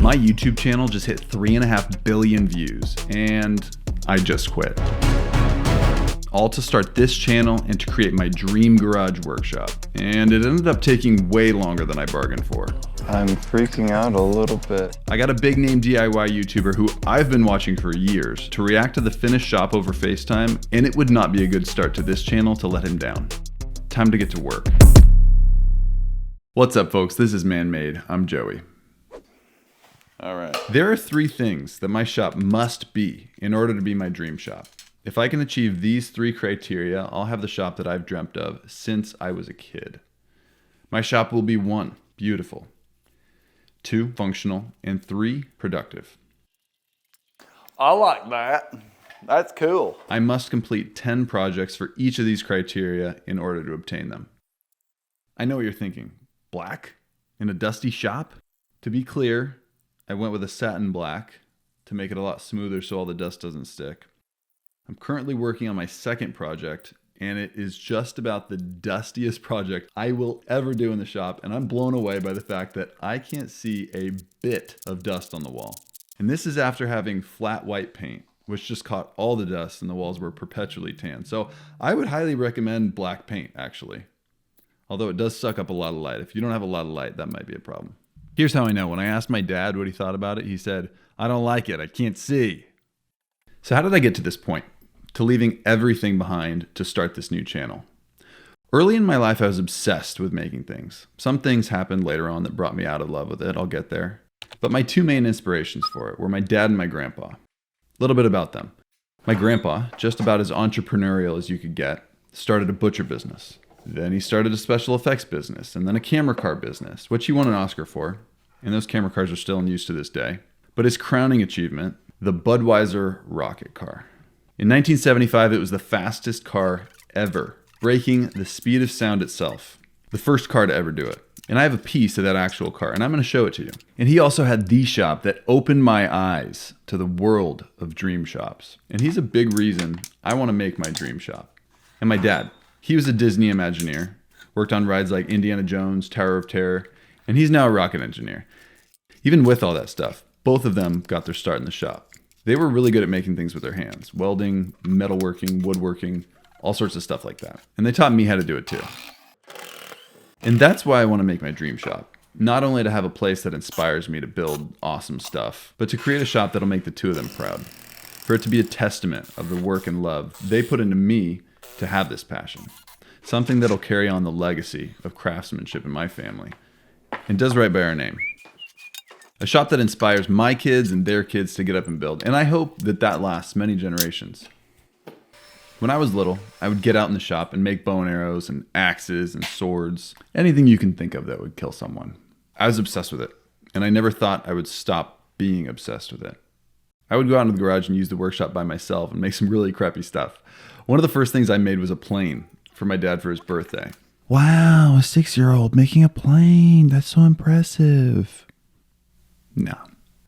My YouTube channel just hit 3.5 billion views, and I just quit. All to start this channel and to create my dream garage workshop. And it ended up taking way longer than I bargained for. I'm freaking out a little bit. I got a big name DIY YouTuber who I've been watching for years to react to the finished shop over FaceTime, and it would not be a good start to this channel to let him down. Time to get to work. What's up, folks? This is ManMade. I'm Joey. All right. There are 3 things that my shop must be in order to be my dream shop. If I can achieve these 3 criteria, I'll have the shop that I've dreamt of since I was a kid. My shop will be 1, beautiful, 2, functional, and 3, productive. I like that. That's cool. I must complete 10 projects for each of these criteria in order to obtain them. I know what you're thinking. Black? In a dusty shop? To be clear, I went with a satin black to make it a lot smoother so all the dust doesn't stick. I'm currently working on my second project, and it is just about the dustiest project I will ever do in the shop, and I'm blown away by the fact that I can't see a bit of dust on the wall. And this is after having flat white paint, which just caught all the dust and the walls were perpetually tan. So I would highly recommend black paint, actually. Although it does suck up a lot of light. If you don't have a lot of light, that might be a problem. Here's how I know. When I asked my dad what he thought about it, he said, "I don't like it. I can't see." So how did I get to this point? To leaving everything behind to start this new channel. Early in my life, I was obsessed with making things. Some things happened later on that brought me out of love with it. I'll get there. But my 2 main inspirations for it were my dad and my grandpa. A little bit about them. My grandpa, just about as entrepreneurial as you could get, started a butcher business. Then he started a special effects business, and then a camera car business, which he won an Oscar for. And those camera cars are still in use to this day. But his crowning achievement, the Budweiser rocket car. In 1975, it was the fastest car ever, breaking the speed of sound itself. The first car to ever do it. And I have a piece of that actual car, and I'm going to show it to you. And he also had the shop that opened my eyes to the world of dream shops. And he's a big reason I want to make my dream shop. And my dad, he was a Disney Imagineer, worked on rides like Indiana Jones, Tower of Terror, and he's now a rocket engineer. Even with all that stuff, both of them got their start in the shop. They were really good at making things with their hands. Welding, metalworking, woodworking, all sorts of stuff like that. And they taught me how to do it too. And that's why I want to make my dream shop. Not only to have a place that inspires me to build awesome stuff, but to create a shop that'll make the 2 of them proud. For it to be a testament of the work and love they put into me to have this passion. Something that'll carry on the legacy of craftsmanship in my family. And does right by our name. A shop that inspires my kids and their kids to get up and build. And I hope that that lasts many generations. When I was little, I would get out in the shop and make bow and arrows and axes and swords. Anything you can think of that would kill someone. I was obsessed with it. And I never thought I would stop being obsessed with it. I would go out into the garage and use the workshop by myself and make some really crappy stuff. One of the first things I made was a plane for my dad for his birthday. Wow, a 6-year-old making a plane. That's so impressive. No.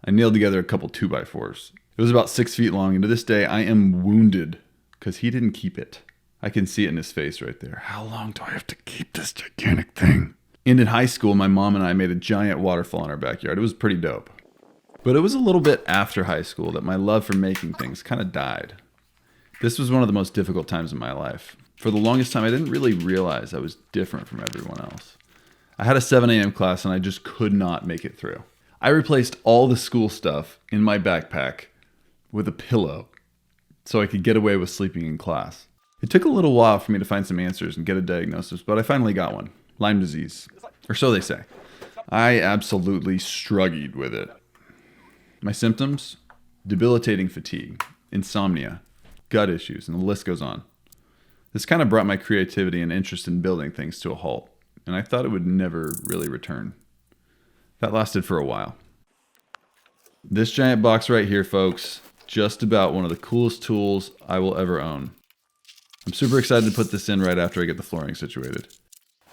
I nailed together a couple 2x4s. It was about 6 feet long, and to this day, I am wounded because he didn't keep it. I can see it in his face right there. How long do I have to keep this gigantic thing? And in high school, my mom and I made a giant waterfall in our backyard. It was pretty dope. But it was a little bit after high school that my love for making things kind of died. This was one of the most difficult times in my life. For the longest time, I didn't really realize I was different from everyone else. I had a 7 a.m. class, and I just could not make it through. I replaced all the school stuff in my backpack with a pillow so I could get away with sleeping in class. It took a little while for me to find some answers and get a diagnosis, but I finally got one. Lyme disease, or so they say. I absolutely struggled with it. My symptoms? Debilitating fatigue, insomnia, gut issues, and the list goes on. This kind of brought my creativity and interest in building things to a halt, and I thought it would never really return. That lasted for a while. This giant box right here, folks, just about one of the coolest tools I will ever own. I'm super excited to put this in right after I get the flooring situated.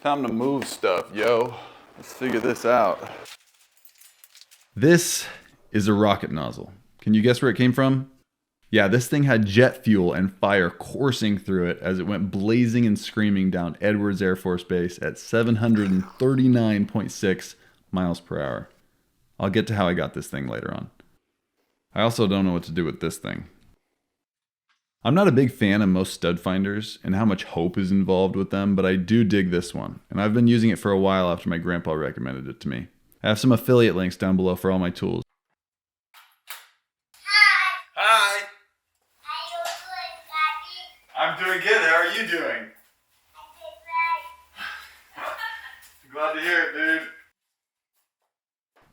Time to move stuff, yo. Let's figure this out. This is a rocket nozzle. Can you guess where it came from? Yeah, this thing had jet fuel and fire coursing through it as it went blazing and screaming down Edwards Air Force Base at 739.6 miles per hour. I'll get to how I got this thing later on. I also don't know what to do with this thing. I'm not a big fan of most stud finders and how much hope is involved with them, but I do dig this one, and I've been using it for a while after my grandpa recommended it to me. I have some affiliate links down below for all my tools. Hi. I'm doing good. How are you doing? Glad to hear it, dude.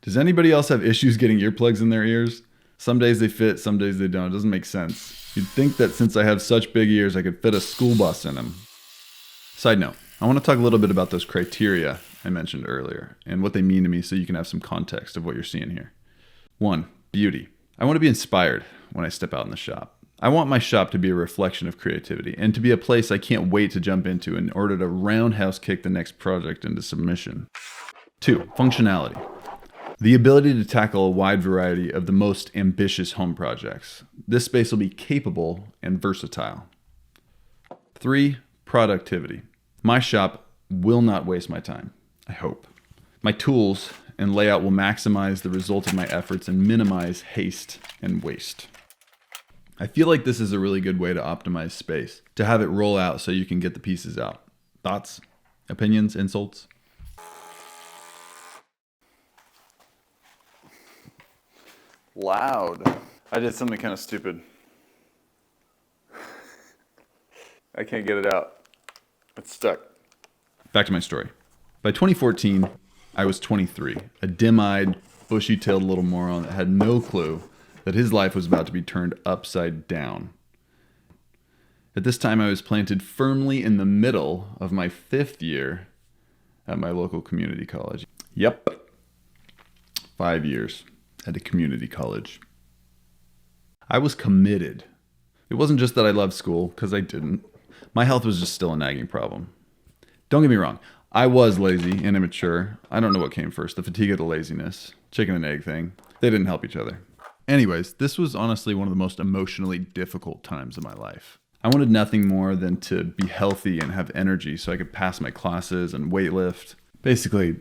Does anybody else have issues getting earplugs in their ears? Some days they fit, some days they don't. It doesn't make sense. You'd think that since I have such big ears, I could fit a school bus in them. Side note, I want to talk a little bit about those criteria I mentioned earlier and what they mean to me so you can have some context of what you're seeing here. 1, beauty. I want to be inspired when I step out in the shop. I want my shop to be a reflection of creativity and to be a place I can't wait to jump into in order to roundhouse kick the next project into submission. 2, functionality. The ability to tackle a wide variety of the most ambitious home projects. This space will be capable and versatile. 3, productivity. My shop will not waste my time, I hope. My tools and layout will maximize the result of my efforts and minimize haste and waste. I feel like this is a really good way to optimize space, to have it roll out so you can get the pieces out. Thoughts? Opinions? Insults? Loud. I did something kind of stupid. I can't get it out. It's stuck. Back to my story. By 2014, I was 23, a dim-eyed, bushy-tailed little moron that had no clue that his life was about to be turned upside down. At this time, I was planted firmly in the middle of my 5th year at my local community college. Yep, 5 years at a community college. I was committed. It wasn't just that I loved school, because I didn't. My health was just still a nagging problem. Don't get me wrong, I was lazy and immature. I don't know what came first, the fatigue or the laziness. Chicken and egg thing. They didn't help each other. Anyways, this was honestly one of the most emotionally difficult times of my life. I wanted nothing more than to be healthy and have energy so I could pass my classes and weightlift. Basically,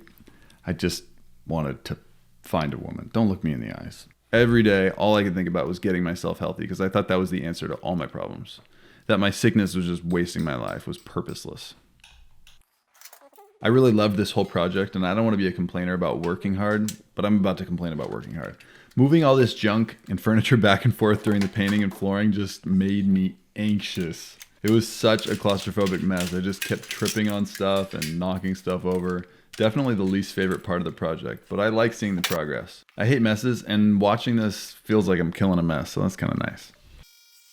I just wanted to find a woman. Don't look me in the eyes. Every day, all I could think about was getting myself healthy because I thought that was the answer to all my problems. That my sickness was just wasting my life, was purposeless. I really loved this whole project, and I don't want to be a complainer about working hard, but I'm about to complain about working hard. Moving all this junk and furniture back and forth during the painting and flooring just made me anxious. It was such a claustrophobic mess. I just kept tripping on stuff and knocking stuff over. Definitely the least favorite part of the project, but I like seeing the progress. I hate messes, and watching this feels like I'm killing a mess, so that's kind of nice.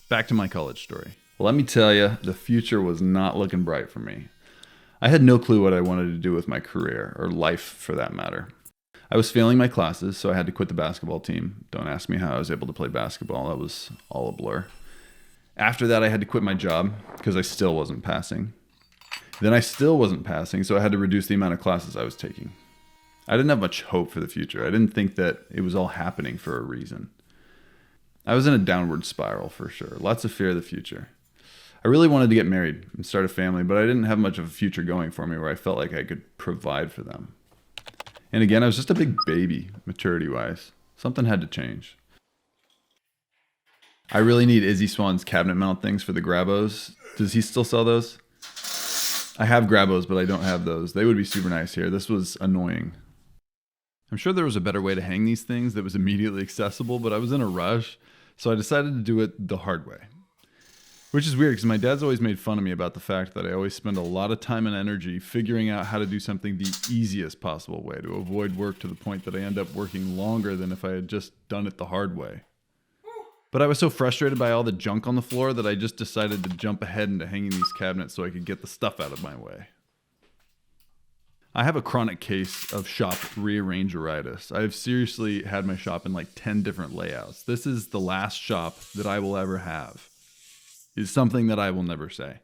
Back to my college story. Well, let me tell you, the future was not looking bright for me. I had no clue what I wanted to do with my career, or life for that matter. I was failing my classes, so I had to quit the basketball team. Don't ask me how I was able to play basketball. That was all a blur. After that, I had to quit my job because I still wasn't passing. Then I still wasn't passing, so I had to reduce the amount of classes I was taking. I didn't have much hope for the future. I didn't think that it was all happening for a reason. I was in a downward spiral for sure. Lots of fear of the future. I really wanted to get married and start a family, but I didn't have much of a future going for me where I felt like I could provide for them. And again, I was just a big baby, maturity-wise. Something had to change. I really need Izzy Swan's cabinet mount things for the Grabos. Does he still sell those? I have Grabos, but I don't have those. They would be super nice here. This was annoying. I'm sure there was a better way to hang these things that was immediately accessible, but I was in a rush, so I decided to do it the hard way. Which is weird because my dad's always made fun of me about the fact that I always spend a lot of time and energy figuring out how to do something the easiest possible way to avoid work to the point that I end up working longer than if I had just done it the hard way. But I was so frustrated by all the junk on the floor that I just decided to jump ahead into hanging these cabinets so I could get the stuff out of my way. I have a chronic case of shop rearrangeritis. I have seriously had my shop in like 10 different layouts. This is the last shop that I will ever have. Is something that I will never say.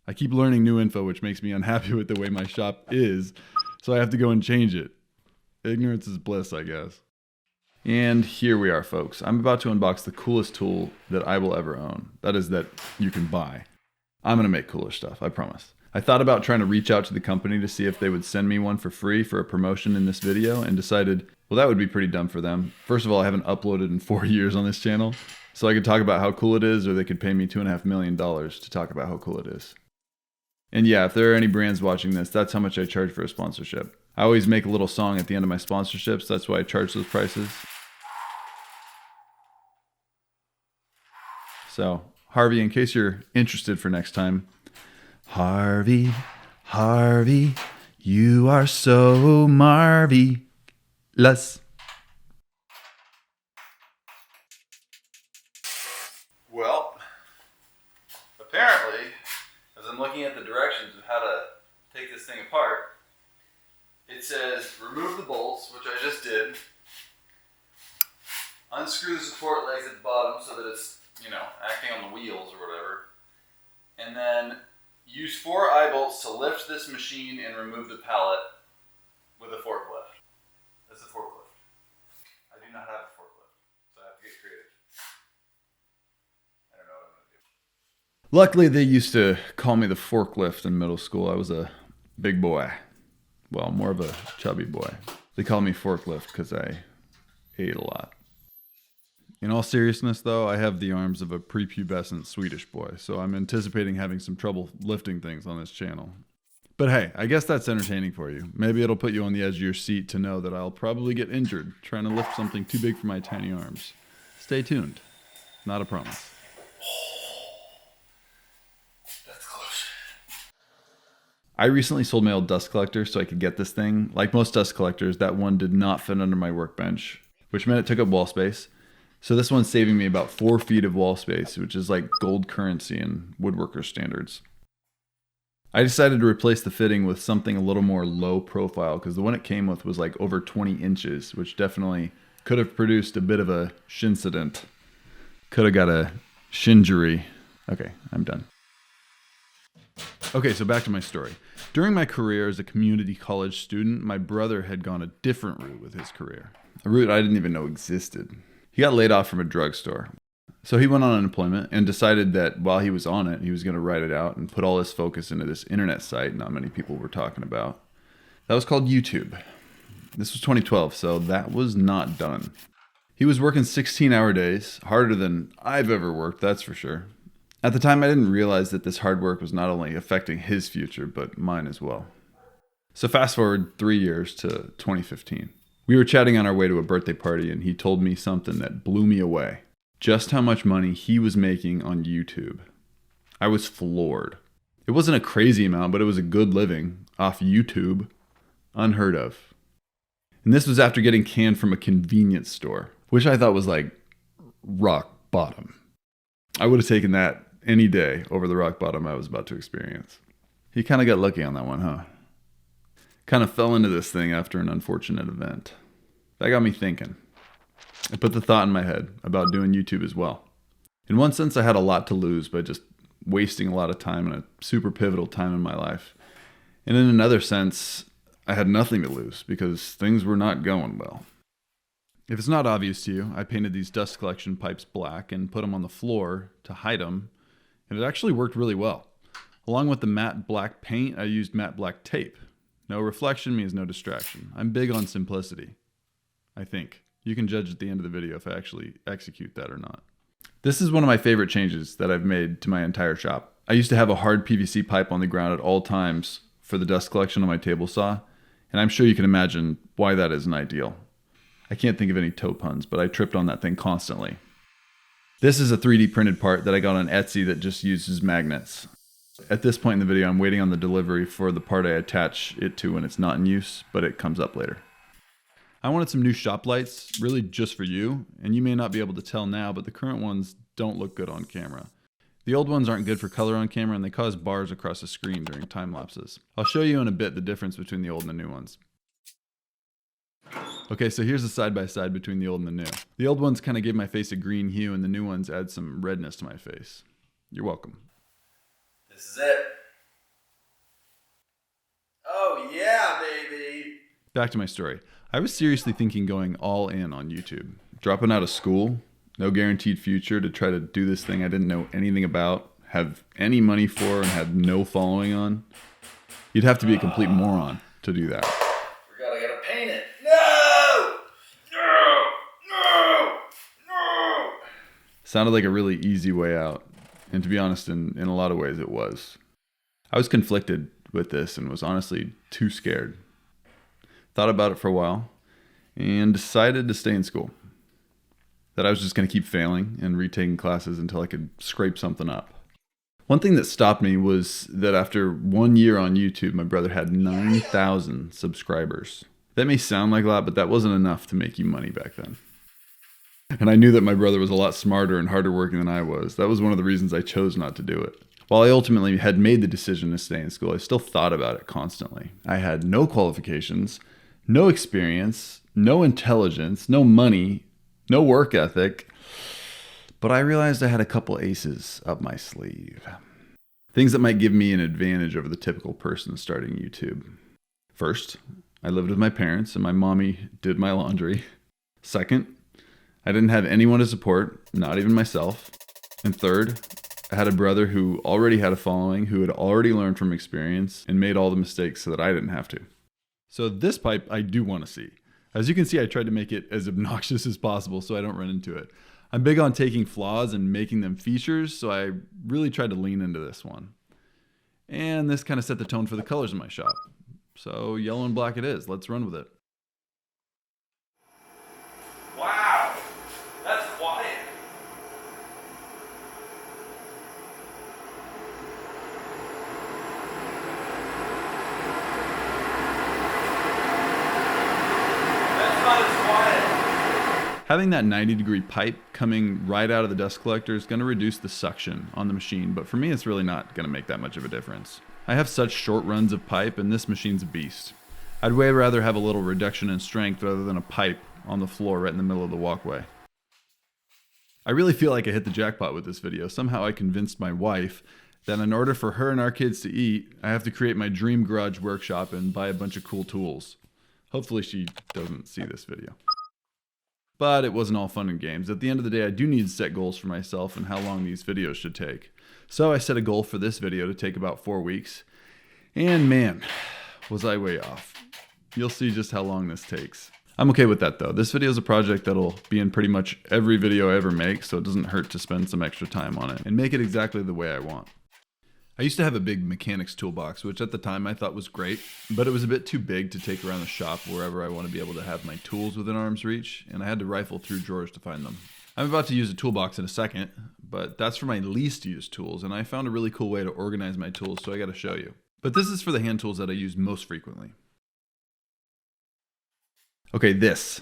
I keep learning new info, which makes me unhappy with the way my shop is, so I have to go and change it. Ignorance is bliss, I guess. And here we are, folks. I'm about to unbox the coolest tool that I will ever own. That is, that you can buy. I'm going to make cooler stuff, I promise. I thought about trying to reach out to the company to see if they would send me one for free for a promotion in this video, and decided Well, that would be pretty dumb for them. First of all, I haven't uploaded in 4 years on this channel, so I could talk about how cool it is, or they could pay me $2.5 million to talk about how cool it is. And yeah, if there are any brands watching this, that's how much I charge for a sponsorship. I always make a little song at the end of my sponsorships. That's why I charge those prices. So, Harvey, in case you're interested for next time, Harvey, Harvey, you are so marvelous. Well, apparently, as I'm looking at the directions of how to take this thing apart, it says remove the bolts, which I just did, unscrew the support legs at the bottom so that it's, acting on the wheels or whatever, and then use 4 eye bolts to lift this machine and remove the pallet with a forklift. That's a forklift. I do not have a forklift, so I have to get creative. I don't know what I'm going to do. Luckily, they used to call me the forklift in middle school. I was a big boy. Well, more of a chubby boy. They called me forklift because I ate a lot. In all seriousness, though, I have the arms of a prepubescent Swedish boy, so I'm anticipating having some trouble lifting things on this channel. But hey, I guess that's entertaining for you. Maybe it'll put you on the edge of your seat to know that I'll probably get injured trying to lift something too big for my tiny arms. Stay tuned. Not a promise. That's close. I recently sold my old dust collector so I could get this thing. Like most dust collectors, that one did not fit under my workbench, which meant it took up wall space. So this one's saving me about 4 feet of wall space, which is like gold currency in woodworker standards. I decided to replace the fitting with something a little more low profile because the one it came with was like over 20 inches, which definitely could have produced a bit of a shincident. Could have got a shinjury. Okay, I'm done. Okay, so back to my story. During my career as a community college student, my brother had gone a different route with his career. A route I didn't even know existed. He got laid off from a drugstore. So he went on unemployment and decided that while he was on it, he was going to write it out and put all his focus into this internet site not many people were talking about. That was called YouTube. This was 2012, so that was not done. He was working 16-hour days, harder than I've ever worked, that's for sure. At the time, I didn't realize that this hard work was not only affecting his future, but mine as well. So fast forward 3 years to 2015. We were chatting on our way to a birthday party, and he told me something that blew me away. Just how much money he was making on YouTube. I was floored. It wasn't a crazy amount, but it was a good living off YouTube. Unheard of. And this was after getting canned from a convenience store, which I thought was like rock bottom. I would have taken that any day over the rock bottom I was about to experience. He kind of got lucky on that one, huh? Kind of fell into this thing after an unfortunate event. That got me thinking. I put the thought in my head about doing YouTube as well. In one sense, I had a lot to lose by just wasting a lot of time in a super pivotal time in my life. And in another sense, I had nothing to lose because things were not going well. If it's not obvious to you, I painted these dust collection pipes black and put them on the floor to hide them, and it actually worked really well. Along with the matte black paint, I used matte black tape. No reflection means no distraction. I'm big on simplicity, I think. You can judge at the end of the video if I actually execute that or not. This is one of my favorite changes that I've made to my entire shop. I used to have a hard PVC pipe on the ground at all times for the dust collection on my table saw, and I'm sure you can imagine why that isn't ideal. I can't think of any toe puns, but I tripped on that thing constantly. This is a 3D printed part that I got on Etsy that just uses magnets. At this point in the video, I'm waiting on the delivery for the part I attach it to when it's not in use, but it comes up later. I wanted some new shop lights, really just for you, and you may not be able to tell now, but the current ones don't look good on camera. The old ones aren't good for color on camera, and they cause bars across the screen during time lapses. I'll show you in a bit the difference between the old and the new ones. Okay, so here's the side-by-side between the old and the new. The old ones kind of gave my face a green hue, and the new ones add some redness to my face. You're welcome. This is it. Oh yeah, baby! Back to my story. I was seriously thinking going all in on YouTube. Dropping out of school, no guaranteed future to try to do this thing I didn't know anything about, have any money for, and had no following on. You'd have to be a complete moron to do that. Forgot I gotta paint it. No! Sounded like a really easy way out. And to be honest, in a lot of ways it was. I was conflicted with this and was honestly too scared. Thought about it for a while and decided to stay in school. That I was just going to keep failing and retaking classes until I could scrape something up. One thing that stopped me was that after 1 year on YouTube, my brother had 9,000 subscribers. That may sound like a lot, but that wasn't enough to make you money back then. And I knew that my brother was a lot smarter and harder working than I was. That was one of the reasons I chose not to do it. While I ultimately had made the decision to stay in school, I still thought about it constantly. I had no qualifications, no experience, no intelligence, no money, no work ethic, but I realized I had a couple aces up my sleeve. Things that might give me an advantage over the typical person starting YouTube. First, I lived with my parents and my mommy did my laundry. Second, I didn't have anyone to support, not even myself. And third, I had a brother who already had a following, who had already learned from experience and made all the mistakes so that I didn't have to. So this pipe I do want to see. As you can see, I tried to make it as obnoxious as possible so I don't run into it. I'm big on taking flaws and making them features, so I really tried to lean into this one. And this kind of set the tone for the colors in my shop. So yellow and black it is. Let's run with it. Wow, that's quiet. That's not as quiet. Having that 90-degree pipe coming right out of the dust collector is going to reduce the suction on the machine, but for me it's really not going to make that much of a difference. I have such short runs of pipe and this machine's a beast. I'd way rather have a little reduction in strength rather than a pipe on the floor right in the middle of the walkway. I really feel like I hit the jackpot with this video. Somehow I convinced my wife that in order for her and our kids to eat, I have to create my dream garage workshop and buy a bunch of cool tools. Hopefully she doesn't see this video. But it wasn't all fun and games. At the end of the day, I do need to set goals for myself and how long these videos should take. So I set a goal for this video to take about 4 weeks. And man, was I way off. You'll see just how long this takes. I'm okay with that though. This video is a project that'll be in pretty much every video I ever make, so it doesn't hurt to spend some extra time on it and make it exactly the way I want. I used to have a big mechanics toolbox, which at the time I thought was great, but it was a bit too big to take around the shop wherever I want to be able to have my tools within arm's reach, and I had to rifle through drawers to find them. I'm about to use a toolbox in a second, but that's for my least used tools, and I found a really cool way to organize my tools, so I gotta show you. But this is for the hand tools that I use most frequently. Okay, this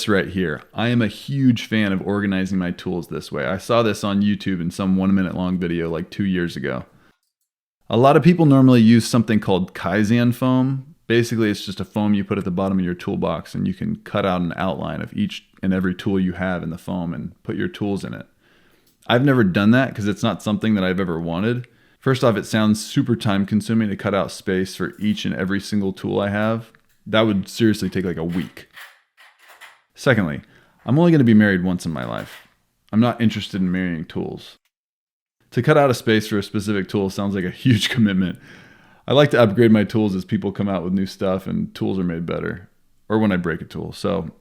right here. I am a huge fan of organizing my tools this way. I saw this on YouTube in some 1 minute long video like 2 years ago. A lot of people normally use something called Kaizen foam. Basically, it's just a foam you put at the bottom of your toolbox and you can cut out an outline of each and every tool you have in the foam and put your tools in it. I've never done that because it's not something that I've ever wanted. First off, it sounds super time consuming to cut out space for each and every single tool I have. That would seriously take like a week. Secondly, I'm only going to be married once in my life. I'm not interested in marrying tools. To cut out a space for a specific tool sounds like a huge commitment. I like to upgrade my tools as people come out with new stuff and tools are made better. Or when I break a tool. So,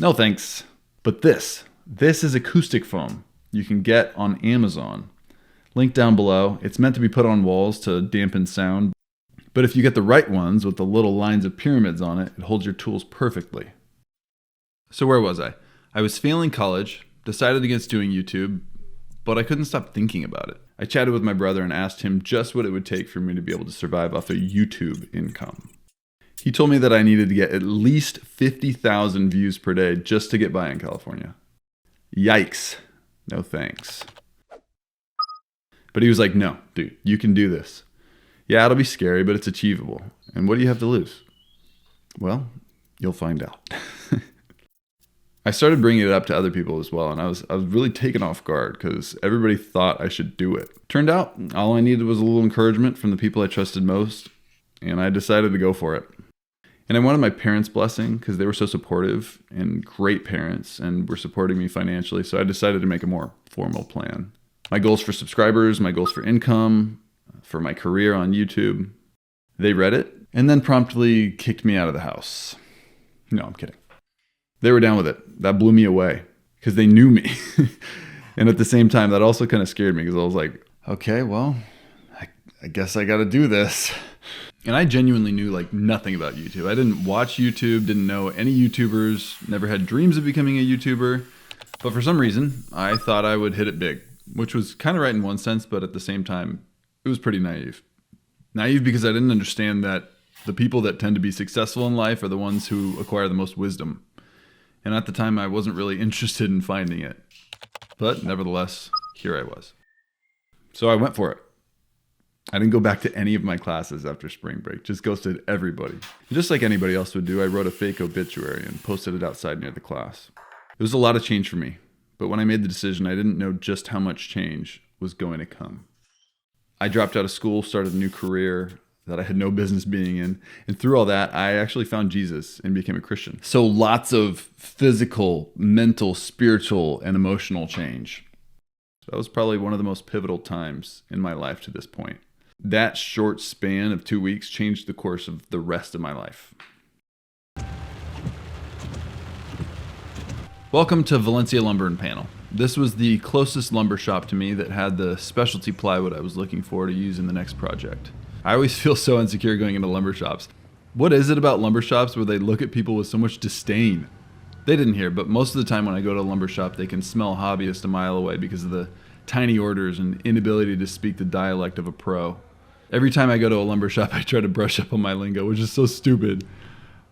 no thanks. But this is acoustic foam you can get on Amazon. Link down below. It's meant to be put on walls to dampen sound. But if you get the right ones with the little lines of pyramids on it, it holds your tools perfectly. So where was I? I was failing college, decided against doing YouTube, but I couldn't stop thinking about it. I chatted with my brother and asked him just what it would take for me to be able to survive off a YouTube income. He told me that I needed to get at least 50,000 views per day just to get by in California. Yikes. No thanks. But he was like, no, dude, you can do this. Yeah, it'll be scary, but it's achievable. And what do you have to lose? Well, you'll find out. I started bringing it up to other people as well, and I was really taken off guard because everybody thought I should do it. Turned out, all I needed was a little encouragement from the people I trusted most, and I decided to go for it. And I wanted my parents' blessing because they were so supportive and great parents and were supporting me financially, so I decided to make a more formal plan. My goals for subscribers, my goals for income, for my career on YouTube. They read it and then promptly kicked me out of the house. No, I'm kidding. They were down with it. That blew me away because they knew me. And at the same time, that also kind of scared me because I was like, okay, well, I guess I got to do this. And I genuinely knew like nothing about YouTube. I didn't watch YouTube, didn't know any YouTubers, never had dreams of becoming a YouTuber. But for some reason, I thought I would hit it big, which was kind of right in one sense, but at the same time, it was pretty naive. Naive because I didn't understand that the people that tend to be successful in life are the ones who acquire the most wisdom. And at the time, I wasn't really interested in finding it. But nevertheless, here I was. So I went for it. I didn't go back to any of my classes after spring break, just ghosted everybody. And just like anybody else would do, I wrote a fake obituary and posted it outside near the class. It was a lot of change for me, but when I made the decision, I didn't know just how much change was going to come. I dropped out of school, started a new career that I had no business being in, and through all that, I actually found Jesus and became a Christian. So lots of physical, mental, spiritual, and emotional change. That was probably one of the most pivotal times in my life to this point. That short span of 2 weeks changed the course of the rest of my life. Welcome to Valencia Lumber and Panel. This was the closest lumber shop to me that had the specialty plywood I was looking for to use in the next project. I always feel so insecure going into lumber shops. What is it about lumber shops where they look at people with so much disdain? They didn't hear, but most of the time when I go to a lumber shop, they can smell hobbyists a mile away because of the tiny orders and inability to speak the dialect of a pro. Every time I go to a lumber shop, I try to brush up on my lingo, which is so stupid.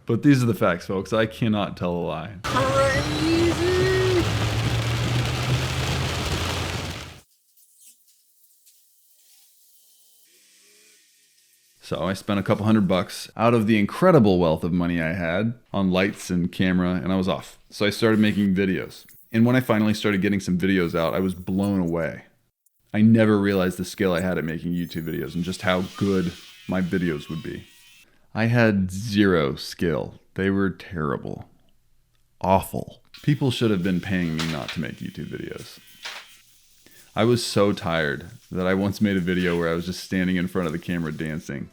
But these are the facts, folks. I cannot tell a lie. Crazy! So I spent a couple $100 out of the incredible wealth of money I had on lights and camera, and I was off. So I started making videos. And when I finally started getting some videos out, I was blown away. I never realized the skill I had at making YouTube videos and just how good my videos would be. I had zero skill. They were terrible. Awful. People should have been paying me not to make YouTube videos. I was so tired that I once made a video where I was just standing in front of the camera dancing,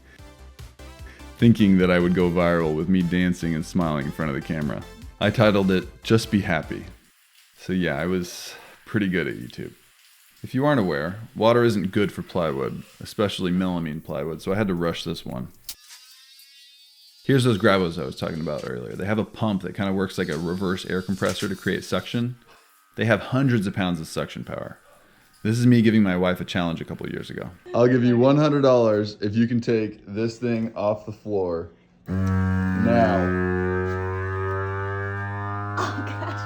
thinking that I would go viral with me dancing and smiling in front of the camera. I titled it, Just Be Happy. So yeah, I was pretty good at YouTube. If you aren't aware, water isn't good for plywood, especially melamine plywood, so I had to rush this one. Here's those gravos I was talking about earlier. They have a pump that kind of works like a reverse air compressor to create suction. They have hundreds of pounds of suction power. This is me giving my wife a challenge a couple of years ago. I'll give you $100 if you can take this thing off the floor now. Oh gosh.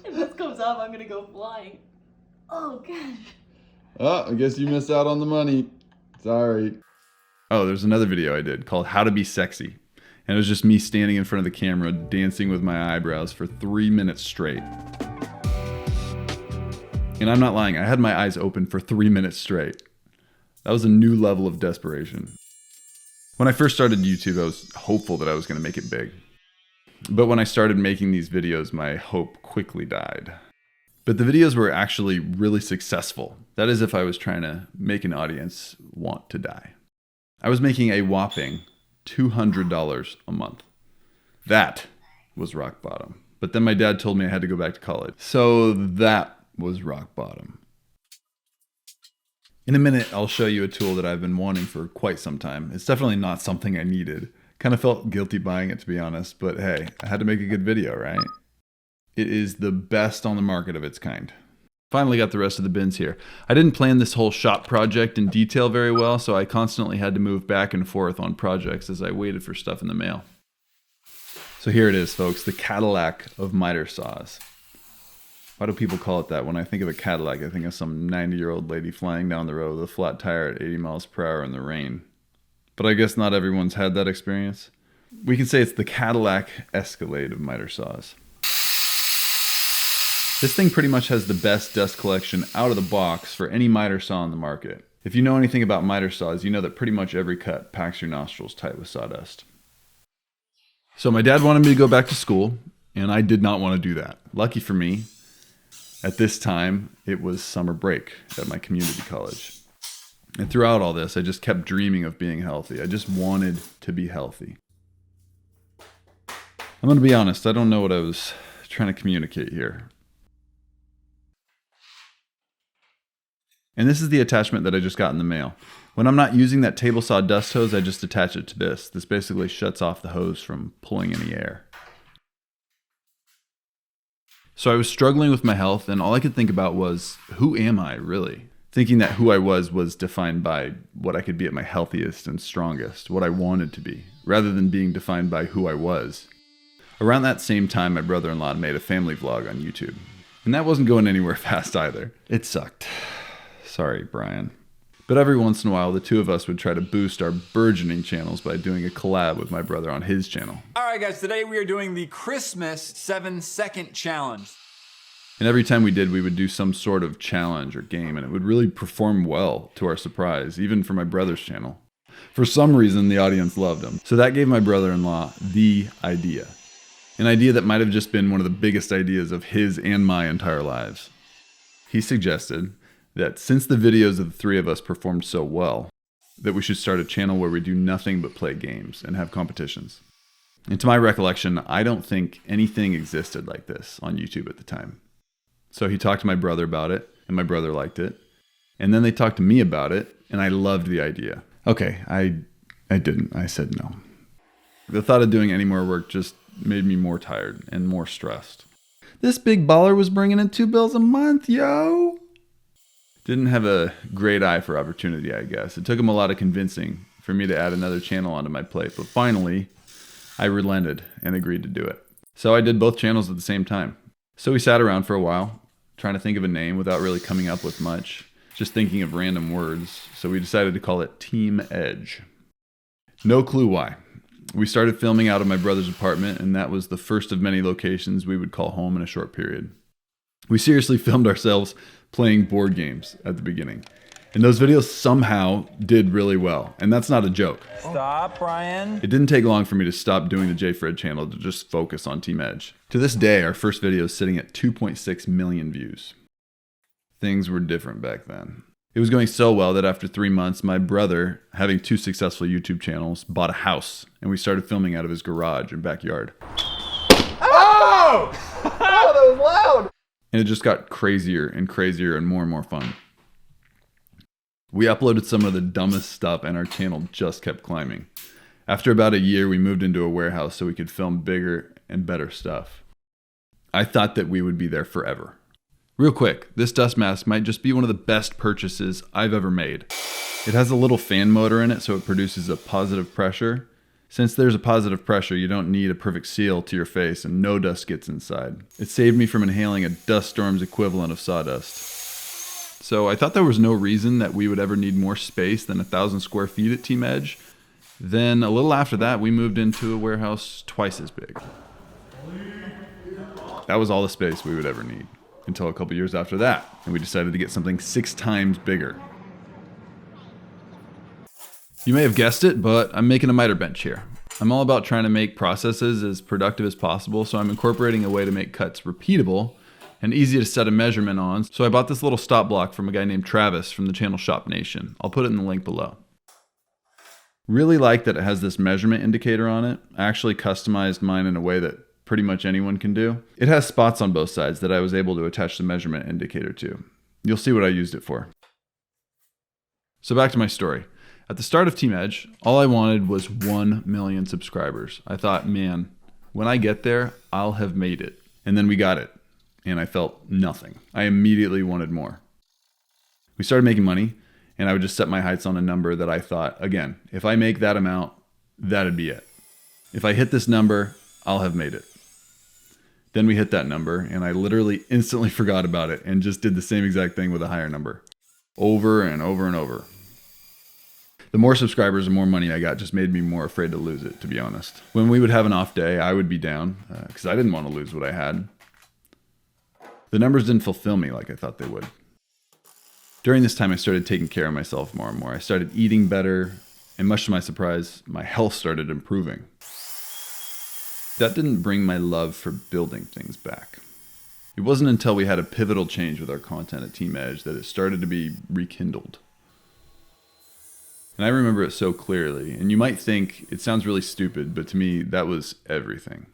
If this comes off, I'm gonna go flying. Oh gosh. Oh, I guess you missed out on the money. Sorry. Oh, there's another video I did called How to Be Sexy. And it was just me standing in front of the camera dancing with my eyebrows for 3 minutes straight. And I'm not lying, I had my eyes open for 3 minutes straight. That was a new level of desperation. When I first started YouTube, I was hopeful that I was going to make it big. But when I started making these videos, my hope quickly died. But the videos were actually really successful. That is, if I was trying to make an audience want to die. I was making a whopping $200 a month. That was rock bottom. But then my dad told me I had to go back to college. So that was rock bottom. In a minute, I'll show you a tool that I've been wanting for quite some time. It's definitely not something I needed. Kind of felt guilty buying it, to be honest, but hey, I had to make a good video, right? It is the best on the market of its kind. Finally got the rest of the bins here. I didn't plan this whole shop project in detail very well, so I constantly had to move back and forth on projects as I waited for stuff in the mail. So here it is, folks, the Cadillac of miter saws. Why do people call it that? When I think of a Cadillac, I think of some 90-year-old lady flying down the road with a flat tire at 80 miles per hour in the rain. But I guess not everyone's had that experience. We can say it's the Cadillac Escalade of miter saws. This thing pretty much has the best dust collection out of the box for any miter saw on the market. If you know anything about miter saws, you know that pretty much every cut packs your nostrils tight with sawdust. So my dad wanted me to go back to school, and I did not want to do that. Lucky for me, at this time, it was summer break at my community college. And throughout all this, I just kept dreaming of being healthy. I just wanted to be healthy. I'm going to be honest, I don't know what I was trying to communicate here. And this is the attachment that I just got in the mail. When I'm not using that table saw dust hose, I just attach it to this. This basically shuts off the hose from pulling any air. So I was struggling with my health, and all I could think about was, who am I really? Thinking that who I was defined by what I could be at my healthiest and strongest, what I wanted to be, rather than being defined by who I was. Around that same time, my brother-in-law made a family vlog on YouTube. And that wasn't going anywhere fast either. It sucked. Sorry, Brian. But every once in a while, the two of us would try to boost our burgeoning channels by doing a collab with my brother on his channel. All right, guys, today we are doing the Christmas 7-second challenge. And every time we did, we would do some sort of challenge or game, and it would really perform well to our surprise, even for my brother's channel. For some reason, the audience loved him. So that gave my brother-in-law the idea. An idea that might have just been one of the biggest ideas of his and my entire lives. He suggested that since the videos of the three of us performed so well, that we should start a channel where we do nothing but play games and have competitions. And to my recollection, I don't think anything existed like this on YouTube at the time. So he talked to my brother about it, and my brother liked it. And then they talked to me about it, and I loved the idea. Okay, I didn't. I said no. The thought of doing any more work just made me more tired and more stressed. This big baller was bringing in $2 a month, yo. Didn't have a great eye for opportunity, I guess. It took him a lot of convincing for me to add another channel onto my plate, but finally, I relented and agreed to do it. So I did both channels at the same time. So we sat around for a while, trying to think of a name without really coming up with much, just thinking of random words. So we decided to call it Team Edge. No clue why. We started filming out of my brother's apartment, and that was the first of many locations we would call home in a short period. We seriously filmed ourselves playing board games at the beginning. And those videos somehow did really well. And that's not a joke. Stop, Brian. It didn't take long for me to stop doing the JFred channel to just focus on Team Edge. To this day, our first video is sitting at 2.6 million views. Things were different back then. It was going so well that after 3 months, my brother, having 2 successful YouTube channels, bought a house, and we started filming out of his garage and backyard. Oh! Oh, that was loud! And it just got crazier and crazier and more fun. We uploaded some of the dumbest stuff, and our channel just kept climbing. After about a year, we moved into a warehouse so we could film bigger and better stuff. I thought that we would be there forever. Real quick, this dust mask might just be one of the best purchases I've ever made. It has a little fan motor in it, so it produces a positive pressure. Since there's a positive pressure, you don't need a perfect seal to your face and no dust gets inside. It saved me from inhaling a dust storm's equivalent of sawdust. So I thought there was no reason that we would ever need more space than 1,000 square feet at Team Edge. Then a little after that, we moved into a warehouse twice as big. That was all the space we would ever need until a couple years after that, and we decided to get something 6 times bigger. You may have guessed it, but I'm making a miter bench here. I'm all about trying to make processes as productive as possible, so I'm incorporating a way to make cuts repeatable and easy to set a measurement on. So I bought this little stop block from a guy named Travis from the channel Shop Nation. I'll put it in the link below. Really like that it has this measurement indicator on it. I actually customized mine in a way that pretty much anyone can do. It has spots on both sides that I was able to attach the measurement indicator to. You'll see what I used it for. So back to my story. At the start of Team Edge, all I wanted was 1 million subscribers. I thought, man, when I get there, I'll have made it. And then we got it, and I felt nothing. I immediately wanted more. We started making money, and I would just set my heights on a number that I thought, again, if I make that amount, that'd be it. If I hit this number, I'll have made it. Then we hit that number, and I literally instantly forgot about it and just did the same exact thing with a higher number. Over and over and over. The more subscribers and more money I got just made me more afraid to lose it, to be honest. When we would have an off day, I would be down because I didn't want to lose what I had. The numbers didn't fulfill me like I thought they would. During this time, I started taking care of myself more and more. I started eating better, and much to my surprise, my health started improving. That didn't bring my love for building things back. It wasn't until we had a pivotal change with our content at Team Edge that it started to be rekindled. And I remember it so clearly, and you might think it sounds really stupid, but to me, that was everything.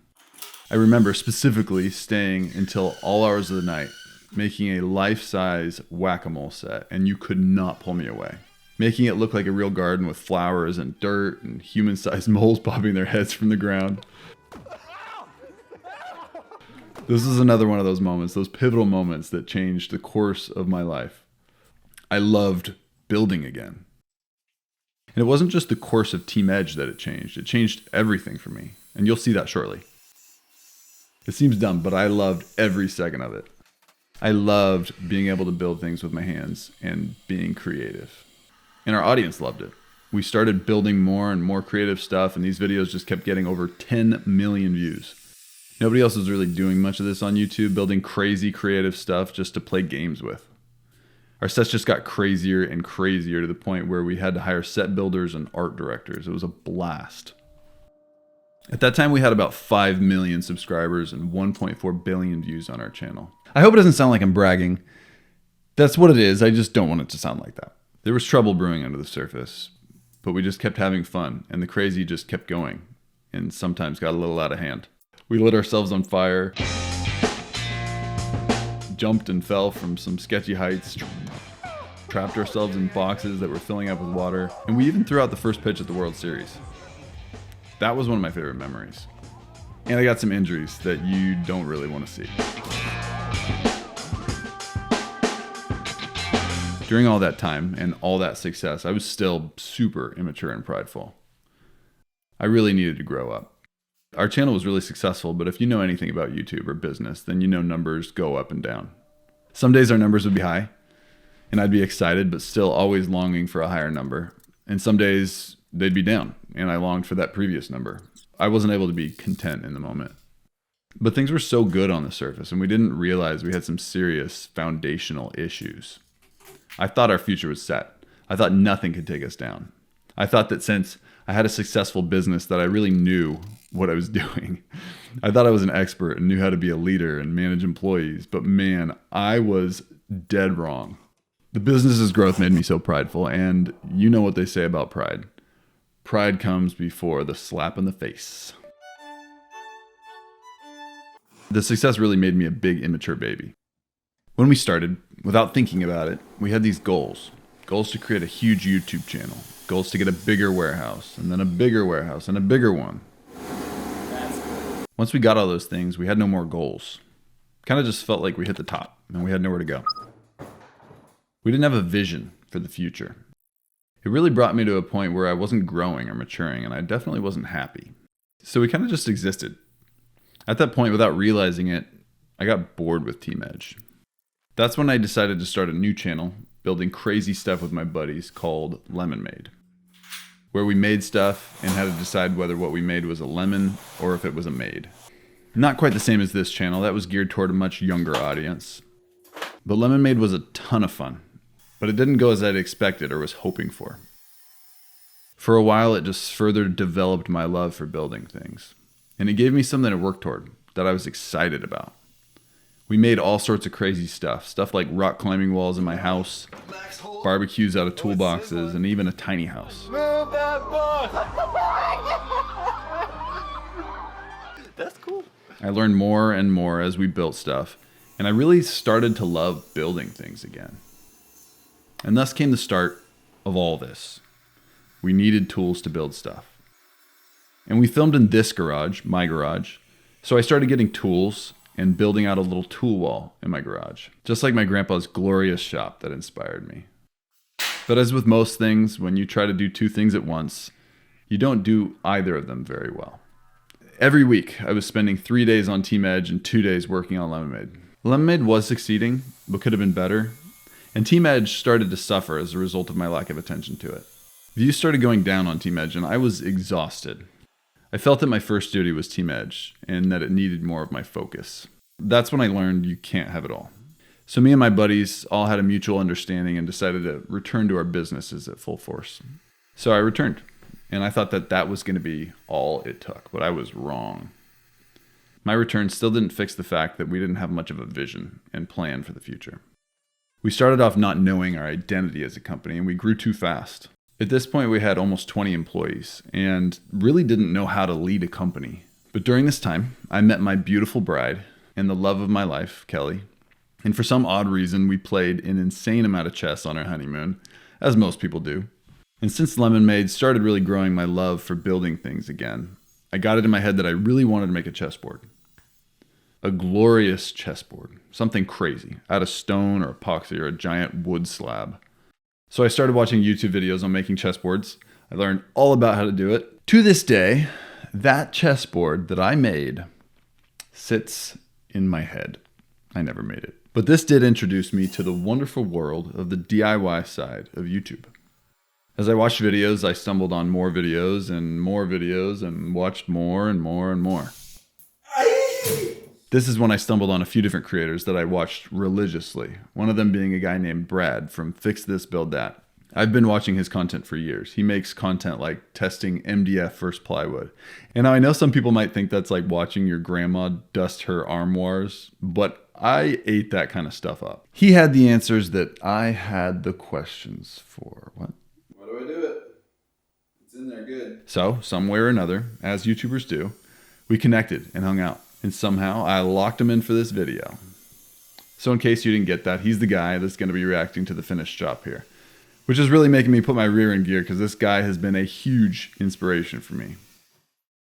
I remember specifically staying until all hours of the night, making a life-size whack-a-mole set, and you could not pull me away. Making it look like a real garden with flowers and dirt and human-sized moles popping their heads from the ground. This is another one of those moments, those pivotal moments that changed the course of my life. I loved building again. And it wasn't just the course of Team Edge that it changed everything for me. And you'll see that shortly. It seems dumb, but I loved every second of it. I loved being able to build things with my hands and being creative. And our audience loved it. We started building more and more creative stuff, and these videos just kept getting over 10 million views. Nobody else was really doing much of this on YouTube, building crazy creative stuff just to play games with. Our sets just got crazier and crazier to the point where we had to hire set builders and art directors. It was a blast. At that time, we had about 5 million subscribers and 1.4 billion views on our channel. I hope it doesn't sound like I'm bragging. That's what it is. I just don't want it to sound like that. There was trouble brewing under the surface, but we just kept having fun, and the crazy just kept going, and sometimes got a little out of hand. We lit ourselves on fire, jumped and fell from some sketchy heights, trapped ourselves in boxes that were filling up with water, and we even threw out the first pitch at the World Series. That was one of my favorite memories. And I got some injuries that you don't really want to see. During all that time and all that success, I was still super immature and prideful. I really needed to grow up. Our channel was really successful, but if you know anything about YouTube or business, then you know numbers go up and down. Some days our numbers would be high, and I'd be excited, but still always longing for a higher number. And some days they'd be down, and I longed for that previous number. I wasn't able to be content in the moment. But things were so good on the surface, and we didn't realize we had some serious foundational issues. I thought our future was set. I thought nothing could take us down. I thought that since I had a successful business that I really knew what I was doing. I thought I was an expert and knew how to be a leader and manage employees, but man, I was dead wrong. The business's growth made me so prideful, and you know what they say about pride. Pride comes before the slap in the face. The success really made me a big immature baby. When we started, without thinking about it, we had these goals. Goals to create a huge YouTube channel. Goals to get a bigger warehouse, and then a bigger warehouse, and a bigger one. Once we got all those things, we had no more goals. Kind of just felt like we hit the top, and we had nowhere to go. We didn't have a vision for the future. It really brought me to a point where I wasn't growing or maturing, and I definitely wasn't happy. So we kind of just existed. At that point, without realizing it, I got bored with Team Edge. That's when I decided to start a new channel, building crazy stuff with my buddies called ManMade, where we made stuff and had to decide whether what we made was a lemon or if it was a made. Not quite the same as this channel. That was geared toward a much younger audience. But ManMade was a ton of fun, but it didn't go as I'd expected or was hoping for. For a while, it just further developed my love for building things, and it gave me something to work toward that I was excited about. We made all sorts of crazy stuff like rock climbing walls in my house, barbecues out of toolboxes, and even a tiny house. Move that book! That's cool. I learned more and more as we built stuff, and I really started to love building things again. And thus came the start of all this. We needed tools to build stuff. And we filmed in this garage, my garage, so I started getting tools and building out a little tool wall in my garage, just like my grandpa's glorious shop that inspired me. But as with most things, when you try to do two things at once, you don't do either of them very well. Every week, I was spending 3 days on Team Edge and 2 days working on ManMade. ManMade was succeeding, but could have been better, and Team Edge started to suffer as a result of my lack of attention to it. Views started going down on Team Edge, and I was exhausted. I felt that my first duty was Team Edge, and that it needed more of my focus. That's when I learned you can't have it all. So me and my buddies all had a mutual understanding and decided to return to our businesses at full force. So I returned, and I thought that that was going to be all it took, but I was wrong. My return still didn't fix the fact that we didn't have much of a vision and plan for the future. We started off not knowing our identity as a company, and we grew too fast. At this point, we had almost 20 employees and really didn't know how to lead a company, But during this time, I met my beautiful bride and the love of my life, Kelly. And for some odd reason, we played an insane amount of chess on our honeymoon, as most people do. And since ManMade started really growing my love for building things again, I got it in my head that I really wanted to make a chessboard. A glorious chessboard, something crazy, out of stone or epoxy or a giant wood slab. So I started watching YouTube videos on making chessboards. I learned all about how to do it. To this day, that chessboard that I made sits in my head. I never made it. But this did introduce me to the wonderful world of the DIY side of YouTube. As I watched videos, I stumbled on more videos and watched more and more and more. This is when I stumbled on a few different creators that I watched religiously, one of them being a guy named Brad from Fix This, Build That. I've been watching his content for years. He makes content like testing MDF versus plywood. And I know some people might think that's like watching your grandma dust her armoires, but I ate that kind of stuff up. He had the answers that I had the questions for. What? Why do I do it? It's in there good. So, some way or another, as YouTubers do, we connected and hung out. And somehow I locked him in for this video. So in case you didn't get that, he's the guy that's going to be reacting to the finished job here. Which is really making me put my rear in gear because this guy has been a huge inspiration for me.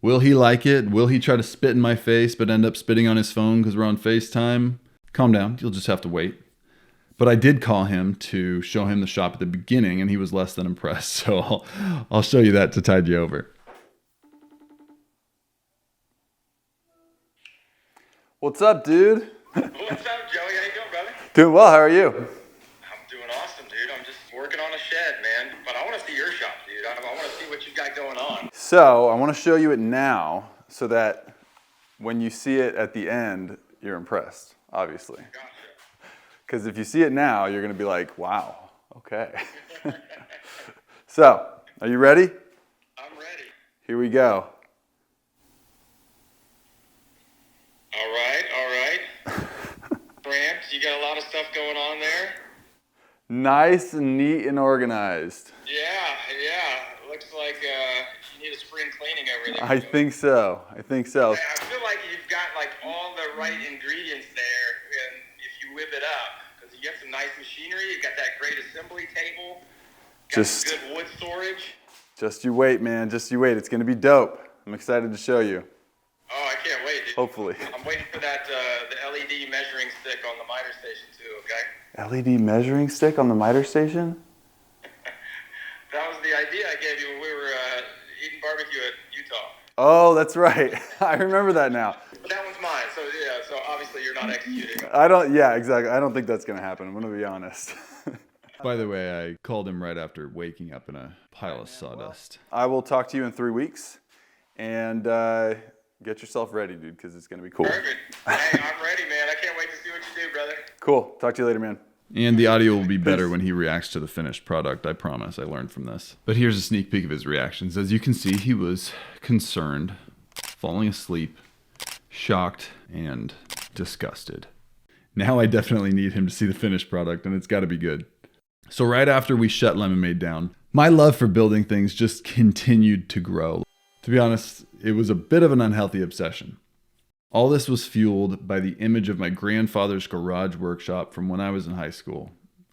Will he like it? Will he try to spit in my face but end up spitting on his phone because we're on FaceTime? Calm down, you'll just have to wait. But I did call him to show him the shop at the beginning and he was less than impressed. So I'll show you that to tide you over. What's up, dude? What's up, Joey? How you doing, brother? Doing well, how are you? I'm doing awesome, dude. I'm just working on a shed, man. But I want to see your shop, dude. I want to see what you got going on. So, I want to show you it now so that when you see it at the end, you're impressed, obviously. Gotcha. Because if you see it now, you're going to be like, wow, okay. So, are you ready? I'm ready. Here we go. All right. Ramps, you got a lot of stuff going on there? Nice and neat and organized. Yeah. Looks like you need a spring cleaning over there. I think so. I feel like you've got like all the right ingredients there, and if you whip it up, because you got some nice machinery, you got that great assembly table, got some good wood storage. Just you wait, man. Just you wait. It's going to be dope. I'm excited to show you. Oh, I can't wait, dude. Hopefully. I'm waiting for that the LED measuring stick on the miter station too, okay? LED measuring stick on the miter station? That was the idea I gave you when we were eating barbecue at Utah. Oh, that's right. I remember that now. But that one's mine, so yeah, so obviously you're not executing. Yeah, exactly. I don't think that's going to happen. I'm going to be honest. By the way, I called him right after waking up in a pile of sawdust. I will talk to you in 3 weeks. And get yourself ready, dude, because it's going to be cool. Perfect. Hey, I'm ready, man. I can't wait to see what you do, brother. Cool. Talk to you later, man. And the audio will be better when he reacts to the finished product, I promise. I learned from this. But here's a sneak peek of his reactions. As you can see, he was concerned, falling asleep, shocked, and disgusted. Now I definitely need him to see the finished product, and it's got to be good. So right after we shut ManMade down, my love for building things just continued to grow. To be honest, it was a bit of an unhealthy obsession. All this was fueled by the image of my grandfather's garage workshop from when I was in high school.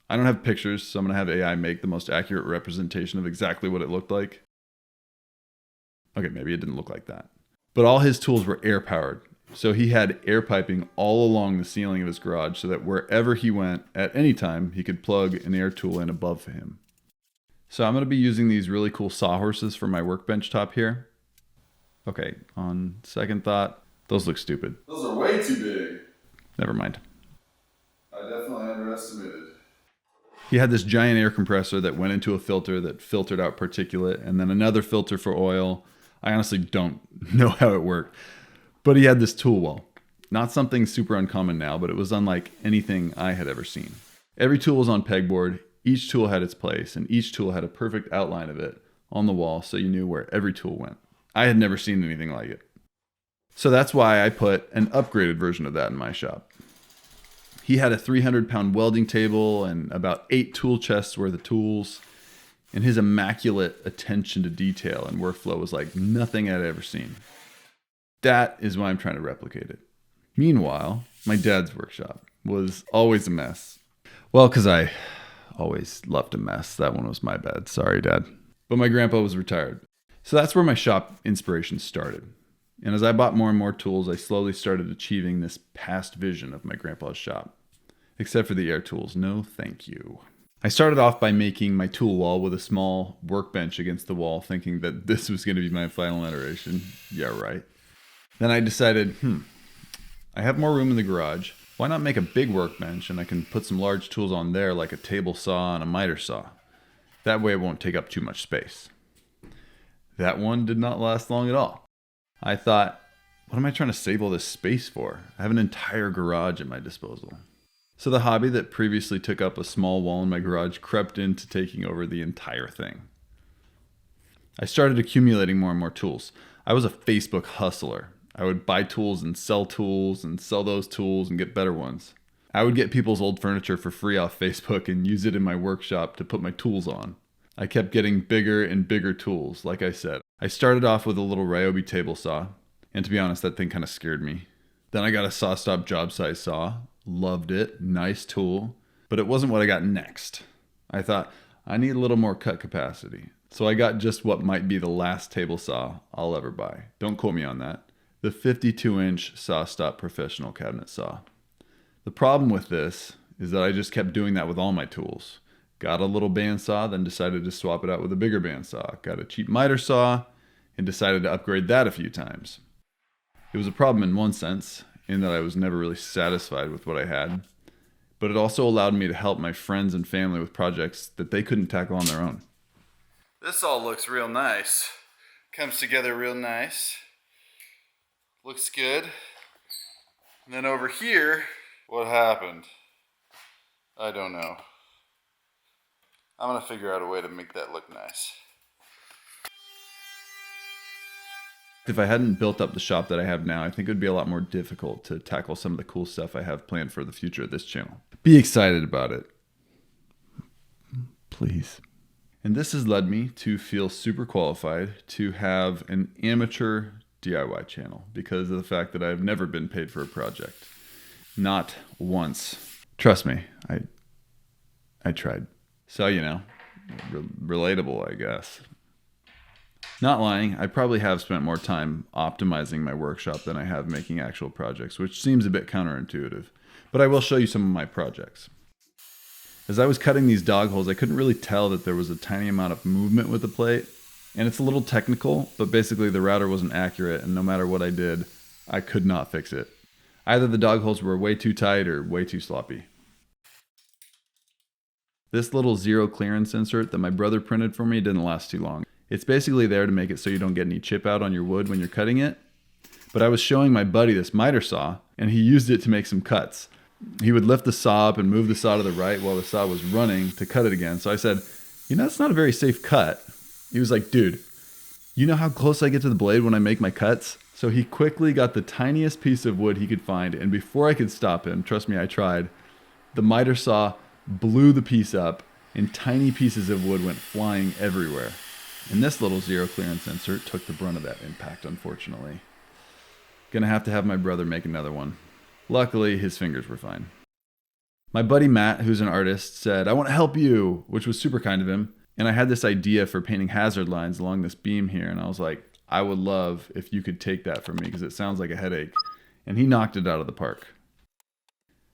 I don't have pictures, so I'm going to have AI make the most accurate representation of exactly what it looked like. Okay, maybe it didn't look like that. But all his tools were air-powered, so he had air piping all along the ceiling of his garage so that wherever he went, at any time, he could plug an air tool in above him. So I'm going to be using these really cool sawhorses for my workbench top here. Okay, on second thought, those look stupid. Those are way too big. Never mind. I definitely underestimated. He had this giant air compressor that went into a filter that filtered out particulate, and then another filter for oil. I honestly don't know how it worked. But he had this tool wall. Not something super uncommon now, but it was unlike anything I had ever seen. Every tool was on pegboard, each tool had its place, and each tool had a perfect outline of it on the wall so you knew where every tool went. I had never seen anything like it. So that's why I put an upgraded version of that in my shop. He had a 300-pound welding table and about 8 tool chests worth of tools. And his immaculate attention to detail and workflow was like nothing I'd ever seen. That is why I'm trying to replicate it. Meanwhile, my dad's workshop was always a mess. Well, because I always loved a mess. That one was my bad. Sorry, Dad. But my grandpa was retired. So that's where my shop inspiration started. And as I bought more and more tools, I slowly started achieving this past vision of my grandpa's shop. Except for the air tools. No, thank you. I started off by making my tool wall with a small workbench against the wall, thinking that this was going to be my final iteration. Yeah, right. Then I decided, I have more room in the garage. Why not make a big workbench and I can put some large tools on there like a table saw and a miter saw. That way it won't take up too much space. That one did not last long at all. I thought, what am I trying to save all this space for? I have an entire garage at my disposal. So the hobby that previously took up a small wall in my garage crept into taking over the entire thing. I started accumulating more and more tools. I was a Facebook hustler. I would buy tools and sell those tools and get better ones. I would get people's old furniture for free off Facebook and use it in my workshop to put my tools on. I kept getting bigger and bigger tools, like I said. I started off with a little Ryobi table saw, and to be honest, that thing kind of scared me. Then I got a SawStop job size saw. Loved it. Nice tool. But it wasn't what I got next. I thought, I need a little more cut capacity. So I got just what might be the last table saw I'll ever buy. Don't quote me on that. The 52-inch SawStop professional cabinet saw. The problem with this is that I just kept doing that with all my tools. Got a little bandsaw, then decided to swap it out with a bigger bandsaw. Got a cheap miter saw, and decided to upgrade that a few times. It was a problem in one sense, in that I was never really satisfied with what I had, but it also allowed me to help my friends and family with projects that they couldn't tackle on their own. This all looks real nice. Comes together real nice. Looks good. And then over here, what happened? I don't know. I'm gonna figure out a way to make that look nice. If I hadn't built up the shop that I have now, I think it would be a lot more difficult to tackle some of the cool stuff I have planned for the future of this channel. Be excited about it. Please. And this has led me to feel super qualified to have an amateur DIY channel because of the fact that I've never been paid for a project. Not once. Trust me, I tried. So, relatable, I guess. Not lying, I probably have spent more time optimizing my workshop than I have making actual projects, which seems a bit counterintuitive. But I will show you some of my projects. As I was cutting these dog holes, I couldn't really tell that there was a tiny amount of movement with the plate. And it's a little technical, but basically the router wasn't accurate, and no matter what I did, I could not fix it. Either the dog holes were way too tight or way too sloppy. This little zero clearance insert that my brother printed for me didn't last too long. It's basically there to make it so you don't get any chip out on your wood when you're cutting it. But I was showing my buddy this miter saw, and he used it to make some cuts. He would lift the saw up and move the saw to the right while the saw was running to cut it again. So I said, that's not a very safe cut. He was like, dude, you know how close I get to the blade when I make my cuts? So he quickly got the tiniest piece of wood he could find, and before I could stop him, trust me, I tried, the miter saw blew the piece up, and tiny pieces of wood went flying everywhere. And this little zero clearance insert took the brunt of that impact, unfortunately. Gonna have to have my brother make another one. Luckily, his fingers were fine. My buddy Matt, who's an artist, said, I want to help you, which was super kind of him. And I had this idea for painting hazard lines along this beam here, and I was like, I would love if you could take that from me because it sounds like a headache. And he knocked it out of the park.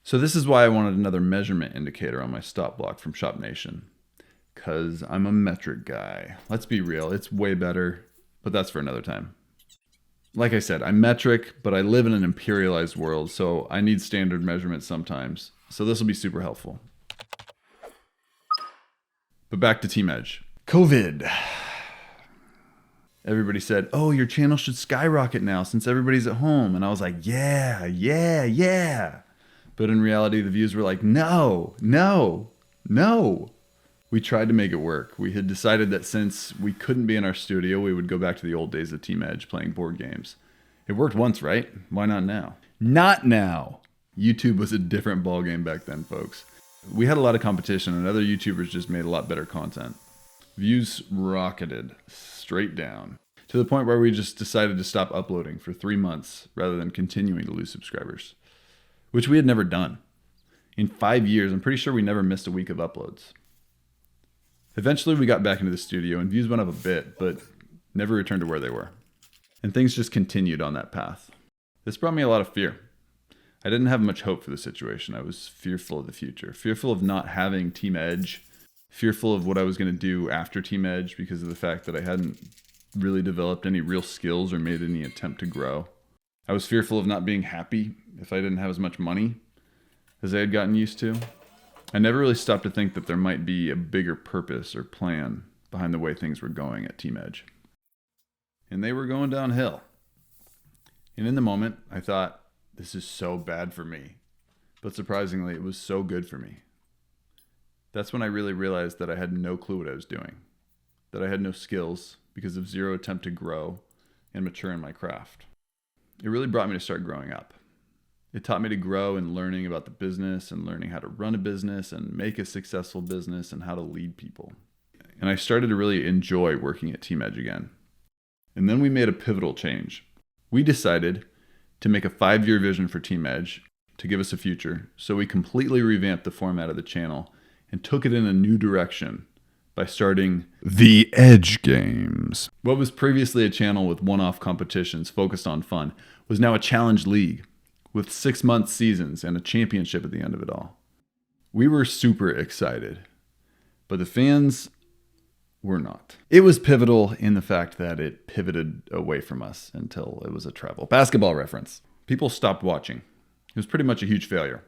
So this is why I wanted another measurement indicator on my stop block from Shop Nation. Because I'm a metric guy. Let's be real, it's way better, but that's for another time. Like I said, I'm metric, but I live in an imperialized world, so I need standard measurements sometimes. So this will be super helpful. But back to Team Edge. COVID. Everybody said, oh, your channel should skyrocket now since everybody's at home. And I was like, yeah. But in reality, the views were like, no. We tried to make it work. We had decided that since we couldn't be in our studio, we would go back to the old days of Team Edge playing board games. It worked once, right? Why not now? Not now. YouTube was a different ballgame back then, folks. We had a lot of competition and other YouTubers just made a lot better content. Views rocketed straight down to to the point where we just decided to stop uploading for 3 months rather than continuing to lose subscribers, which we had never done. In 5 years, I'm pretty sure we never missed a week of uploads. Eventually, we got back into the studio and views went up a bit, but never returned to where they were. And things just continued on that path. This brought me a lot of fear. I didn't have much hope for the situation. I was fearful of the future, fearful of not having Team Edge, fearful of what I was going to do after Team Edge because of the fact that I hadn't really developed any real skills or made any attempt to grow. I was fearful of not being happy if I didn't have as much money as I had gotten used to. I never really stopped to think that there might be a bigger purpose or plan behind the way things were going at Team Edge. And they were going downhill. And in the moment, I thought, this is so bad for me. But surprisingly, it was so good for me. That's when I really realized that I had no clue what I was doing. That I had no skills because of zero attempt to grow and mature in my craft. It really brought me to start growing up. It taught me to grow in learning about the business and learning how to run a business and make a successful business and how to lead people. And I started to really enjoy working at Team Edge again. And then we made a pivotal change. We decided to make a 5-year vision for Team Edge to give us a future. So we completely revamped the format of the channel and took it in a new direction by starting The Edge Games. What was previously a channel with one-off competitions focused on fun was now a challenge league with 6-month seasons and a championship at the end of it all. We were super excited, but the fans were not. It was pivotal in the fact that it pivoted away from us until it was a travel basketball reference. People stopped watching. It was pretty much a huge failure.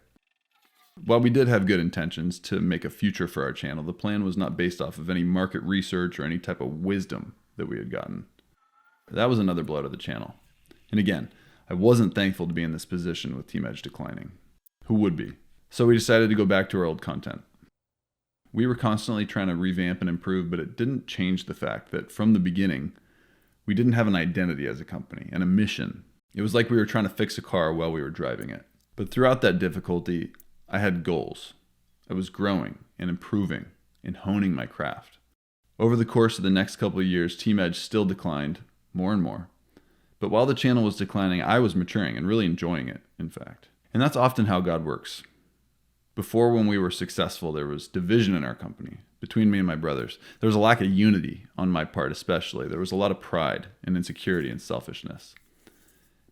While we did have good intentions to make a future for our channel, the plan was not based off of any market research or any type of wisdom that we had gotten. That was another blow to the channel. And again, I wasn't thankful to be in this position with Team Edge declining. Who would be? So we decided to go back to our old content. We were constantly trying to revamp and improve, but it didn't change the fact that from the beginning, we didn't have an identity as a company and a mission. It was like we were trying to fix a car while we were driving it. But throughout that difficulty, I had goals. I was growing and improving and honing my craft. Over the course of the next couple of years, Team Edge still declined more and more. But while the channel was declining, I was maturing and really enjoying it, in fact. And that's often how God works. Before, when we were successful, there was division in our company between me and my brothers. There was a lack of unity on my part, especially. There was a lot of pride and insecurity and selfishness.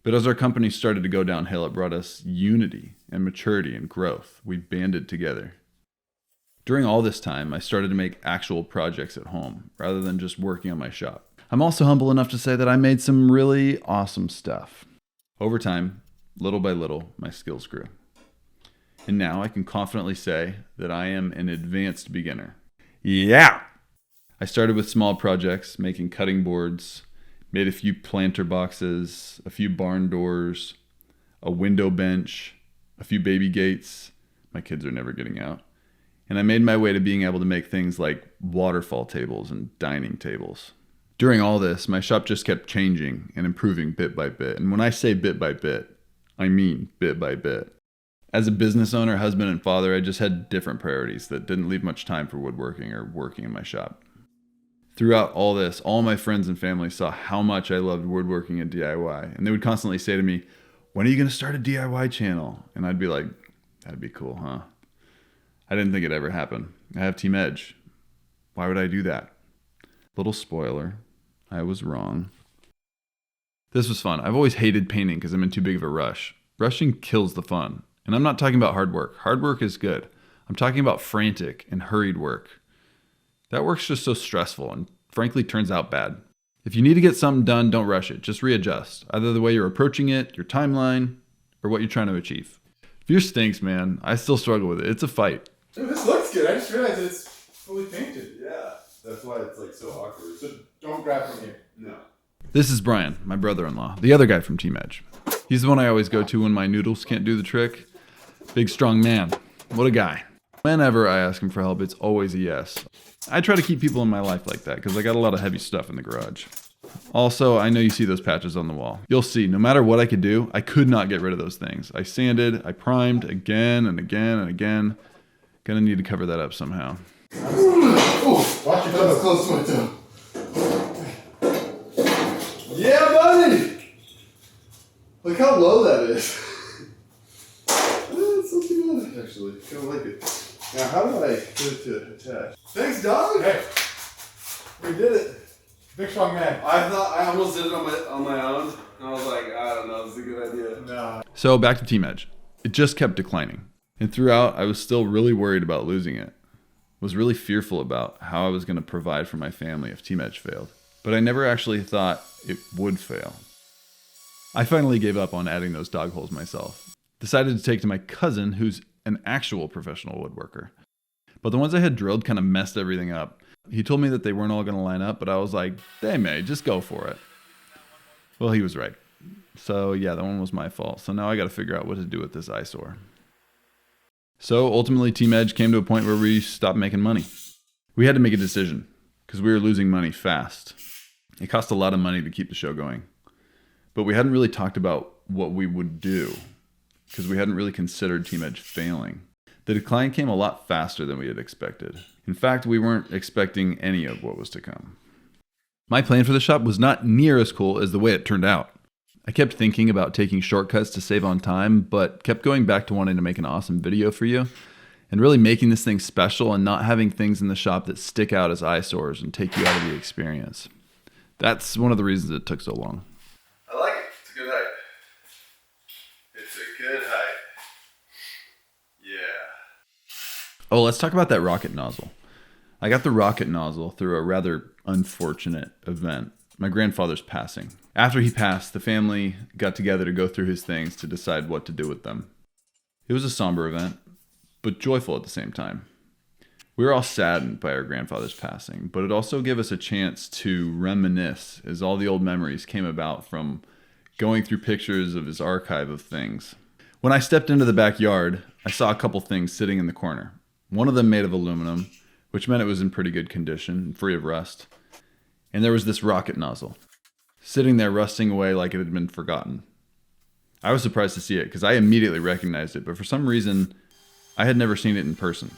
But as our company started to go downhill, it brought us unity and maturity and growth. We banded together. During all this time, I started to make actual projects at home rather than just working on my shop. I'm also humble enough to say that I made some really awesome stuff. Over time, little by little, my skills grew. And now I can confidently say that I am an advanced beginner. Yeah! I started with small projects, making cutting boards, made a few planter boxes, a few barn doors, a window bench, a few baby gates. My kids are never getting out. And I made my way to being able to make things like waterfall tables and dining tables. During all this, my shop just kept changing and improving bit by bit. And when I say bit by bit, I mean bit by bit. As a business owner, husband, and father, I just had different priorities that didn't leave much time for woodworking or working in my shop. Throughout all this, all my friends and family saw how much I loved woodworking and DIY. And they would constantly say to me, when are you going to start a DIY channel? And I'd be like, that'd be cool, huh? I didn't think it'd ever happen. I have Team Edge. Why would I do that? Little spoiler, I was wrong. This was fun. I've always hated painting because I'm in too big of a rush. Rushing kills the fun. And I'm not talking about hard work. Hard work is good. I'm talking about frantic and hurried work. That work's just so stressful and frankly turns out bad. If you need to get something done, don't rush it. Just readjust. Either the way you're approaching it, your timeline, or what you're trying to achieve. Fear stinks, man. I still struggle with it. It's a fight. Dude, this looks good. I just realized it's fully painted. Yeah, that's why it's like so awkward. So don't grab from here. No. This is Brian, my brother-in-law, the other guy from Team Edge. He's the one I always go to when my noodles can't do the trick. Big, strong man. What a guy. Whenever I ask him for help, it's always a yes. I try to keep people in my life like that because I got a lot of heavy stuff in the garage. Also, I know you see those patches on the wall. You'll see, no matter what I could do, I could not get rid of those things. I sanded, I primed again and again and again. Gonna need to cover that up somehow. Oh, watch your toe. That's close to my toe. Yeah, buddy! Look how low that is. That's not too bad, actually. Kind of like it. Now, how do I get it to attach? Thanks, dog! Hey, We did it. big strong man. I thought I almost did it on my own. And I was like, I don't know, this is a good idea. No. So back to Team Edge. It just kept declining. And throughout, I was still really worried about losing it. Was really fearful about how I was going to provide for my family if Team Edge failed. But I never actually thought it would fail. I finally gave up on adding those dog holes myself. Decided to take to my cousin, who's an actual professional woodworker. But the ones I had drilled kind of messed everything up. He told me that they weren't all going to line up, but I was like, they may, just go for it. Well, he was right. So yeah, that one was my fault. So now I got to figure out what to do with this eyesore. So ultimately, Team Edge came to a point where we stopped making money. We had to make a decision because we were losing money fast. It cost a lot of money to keep the show going. But we hadn't really talked about what we would do because we hadn't really considered Team Edge failing. The decline came a lot faster than we had expected. In fact, we weren't expecting any of what was to come. My plan for the shop was not near as cool as the way it turned out. I kept thinking about taking shortcuts to save on time, but kept going back to wanting to make an awesome video for you and really making this thing special and not having things in the shop that stick out as eyesores and take you out of the experience. That's one of the reasons it took so long. I like it. It's a good height. It's a good height. Yeah. Oh, let's talk about that rocket nozzle. I got the rocket nozzle through a rather unfortunate event. My grandfather's passing. After he passed, the family got together to go through his things to decide what to do with them. It was a somber event, but joyful at the same time. We were all saddened by our grandfather's passing, but it also gave us a chance to reminisce as all the old memories came about from going through pictures of his archive of things. When I stepped into the backyard, I saw a couple things sitting in the corner. One of them made of aluminum, which meant it was in pretty good condition and free of rust. And there was this rocket nozzle, sitting there rusting away like it had been forgotten. I was surprised to see it because I immediately recognized it, but for some reason, I had never seen it in person.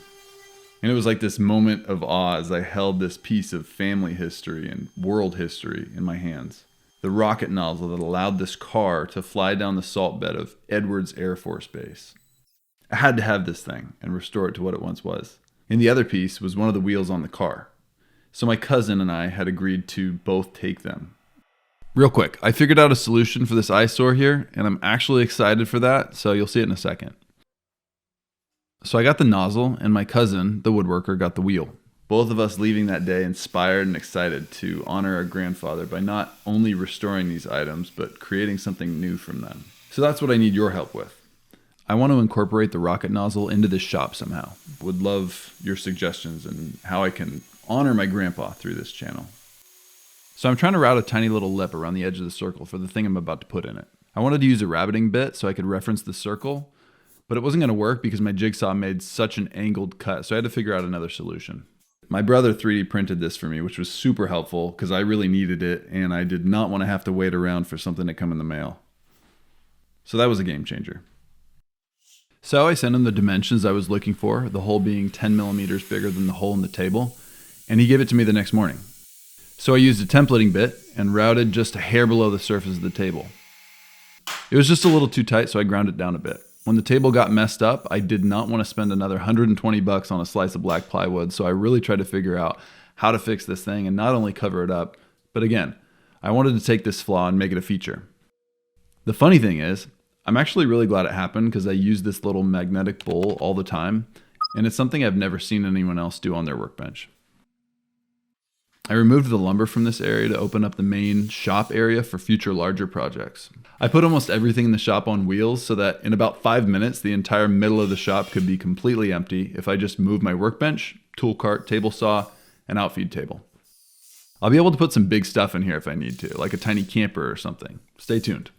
And it was like this moment of awe as I held this piece of family history and world history in my hands. The rocket nozzle that allowed this car to fly down the salt bed of Edwards Air Force Base. I had to have this thing and restore it to what it once was. And the other piece was one of the wheels on the car. So my cousin and I had agreed to both take them. Real quick, I figured out a solution for this eyesore here, and I'm actually excited for that, so you'll see it in a second. So I got the nozzle, and my cousin, the woodworker, got the wheel. Both of us leaving that day inspired and excited to honor our grandfather by not only restoring these items, but creating something new from them. So that's what I need your help with. I want to incorporate the rocket nozzle into this shop somehow. Would love your suggestions and how I can honor my grandpa through this channel. So I'm trying to route a tiny little lip around the edge of the circle for the thing I'm about to put in it. I wanted to use a rabbiting bit so I could reference the circle, but it wasn't going to work because my jigsaw made such an angled cut, so I had to figure out another solution. My brother 3D printed this for me, which was super helpful because I really needed it and I did not want to have to wait around for something to come in the mail. So that was a game changer. So I sent him the dimensions I was looking for, the hole being 10 millimeters bigger than the hole in the table, and he gave it to me the next morning. So I used a templating bit and routed just a hair below the surface of the table. It was just a little too tight, so I ground it down a bit. When the table got messed up, I did not want to spend another $120 on a slice of black plywood, so I really tried to figure out how to fix this thing and not only cover it up, but again, I wanted to take this flaw and make it a feature. The funny thing is, I'm actually really glad it happened because I use this little magnetic bowl all the time, and it's something I've never seen anyone else do on their workbench. I removed the lumber from this area to open up the main shop area for future larger projects. I put almost everything in the shop on wheels so that in about 5 minutes, the entire middle of the shop could be completely empty if I just moved my workbench, tool cart, table saw, and outfeed table. I'll be able to put some big stuff in here if I need to, like a tiny camper or something. Stay tuned.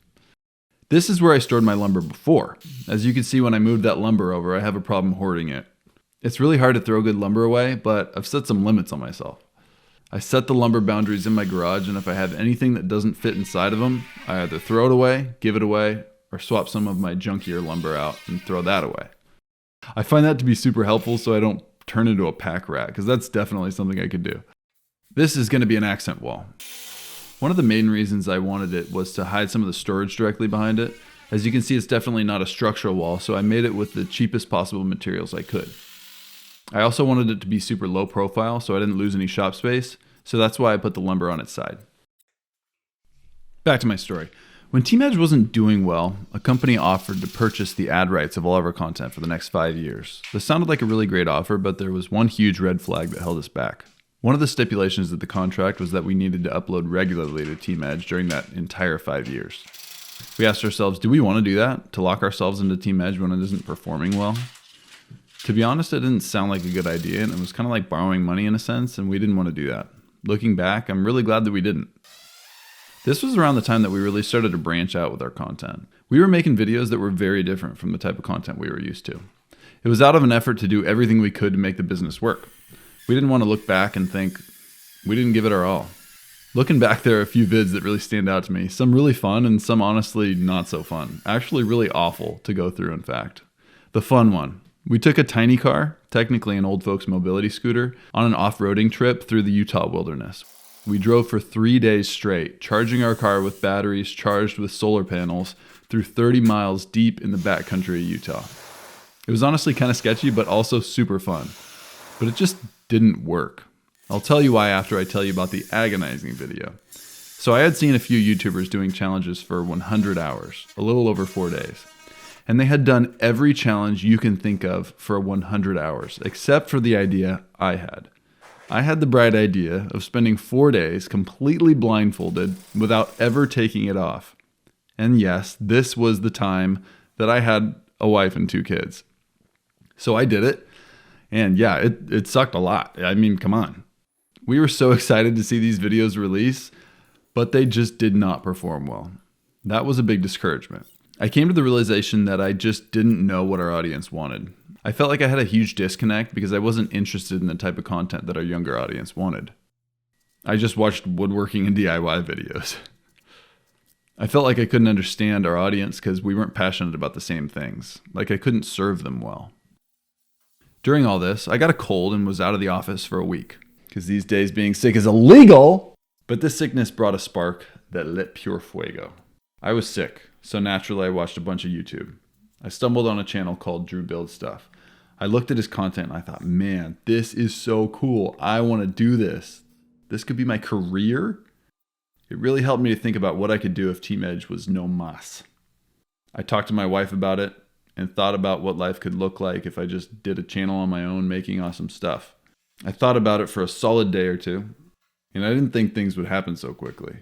This is where I stored my lumber before. As you can see, when I moved that lumber over, I have a problem hoarding it. It's really hard to throw good lumber away, but I've set some limits on myself. I set the lumber boundaries in my garage, and if I have anything that doesn't fit inside of them, I either throw it away, give it away, or swap some of my junkier lumber out and throw that away. I find that to be super helpful so I don't turn into a pack rat, because that's definitely something I could do. This is going to be an accent wall. One of the main reasons I wanted it was to hide some of the storage directly behind it. As you can see, it's definitely not a structural wall, so I made it with the cheapest possible materials I could. I also wanted it to be super low profile, so I didn't lose any shop space, so that's why I put the lumber on its side. Back to my story. When Team Edge wasn't doing well, a company offered to purchase the ad rights of all of our content for the next 5 years. This sounded like a really great offer, but there was one huge red flag that held us back. One of the stipulations of the contract was that we needed to upload regularly to Team Edge during that entire 5 years. We asked ourselves, do we want to do that? To lock ourselves into Team Edge when it isn't performing well? To be honest, it didn't sound like a good idea, and it was kind of like borrowing money in a sense, and we didn't want to do that. Looking back, I'm really glad that we didn't. This was around the time that we really started to branch out with our content. We were making videos that were very different from the type of content we were used to. It was out of an effort to do everything we could to make the business work. We didn't want to look back and think we didn't give it our all. Looking back, there are a few vids that really stand out to me. Some really fun and some honestly not so fun. Actually really awful to go through, in fact. The fun one. We took a tiny car, technically an old folks mobility scooter, on an off-roading trip through the Utah wilderness. We drove for 3 days straight, charging our car with batteries charged with solar panels through 30 miles deep in the backcountry of Utah. It was honestly kind of sketchy, but also super fun. But it just didn't work. I'll tell you why after I tell you about the agonizing video. So I had seen a few YouTubers doing challenges for 100 hours, a little over 4 days. And they had done every challenge you can think of for 100 hours, except for the idea I had. I had the bright idea of spending 4 days completely blindfolded without ever taking it off. And yes, this was the time that I had a wife and 2 kids. So I did it. And yeah, it sucked a lot. I mean, come on. We were so excited to see these videos release, but they just did not perform well. That was a big discouragement. I came to the realization that I just didn't know what our audience wanted. I felt like I had a huge disconnect because I wasn't interested in the type of content that our younger audience wanted. I just watched woodworking and DIY videos. I felt like I couldn't understand our audience because we weren't passionate about the same things. Like I couldn't serve them well. During all this, I got a cold and was out of the office for a week because these days being sick is illegal. But this sickness brought a spark that lit pure fuego. I was sick, so naturally I watched a bunch of YouTube. I stumbled on a channel called Drew Builds Stuff. I looked at his content and I thought, man, this is so cool. I want to do this. This could be my career. It really helped me to think about what I could do if Team Edge was no mas. I talked to my wife about it and thought about what life could look like if I just did a channel on my own making awesome stuff. I thought about it for a solid day or two, and I didn't think things would happen so quickly,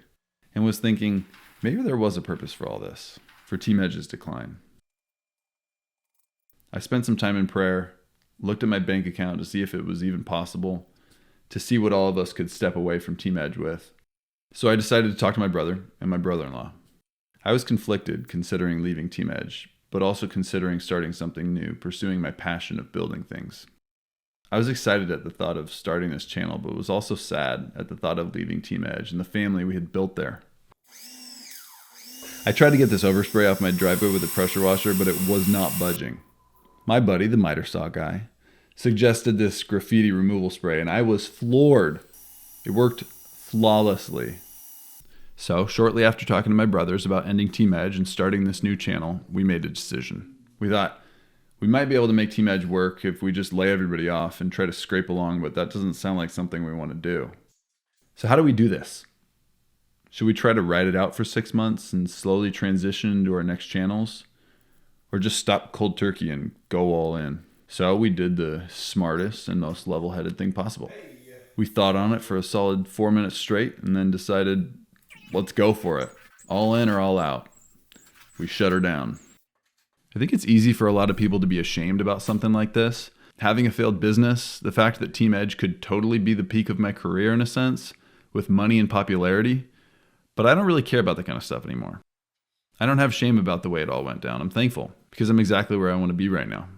and was thinking maybe there was a purpose for all this, for Team Edge's decline. I spent some time in prayer, looked at my bank account to see if it was even possible, to see what all of us could step away from Team Edge with. So I decided to talk to my brother and my brother-in-law. I was conflicted considering leaving Team Edge, but also considering starting something new, pursuing my passion of building things. I was excited at the thought of starting this channel, but was also sad at the thought of leaving Team Edge and the family we had built there. I tried to get this overspray off my driveway with a pressure washer, but it was not budging. My buddy, the miter saw guy, suggested this graffiti removal spray, and I was floored. It worked flawlessly. So, shortly after talking to my brothers about ending Team Edge and starting this new channel, we made a decision. We thought we might be able to make Team Edge work if we just lay everybody off and try to scrape along, but that doesn't sound like something we want to do. So how do we do this? Should we try to ride it out for 6 months and slowly transition into our next channels? Or just stop cold turkey and go all in? So we did the smartest and most level-headed thing possible. We thought on it for a solid 4 minutes straight and then decided, let's go for it. All in or all out. We shut her down. I think it's easy for a lot of people to be ashamed about something like this. Having a failed business, the fact that Team Edge could totally be the peak of my career in a sense, with money and popularity. But I don't really care about that kind of stuff anymore. I don't have shame about the way it all went down. I'm thankful because I'm exactly where I want to be right now.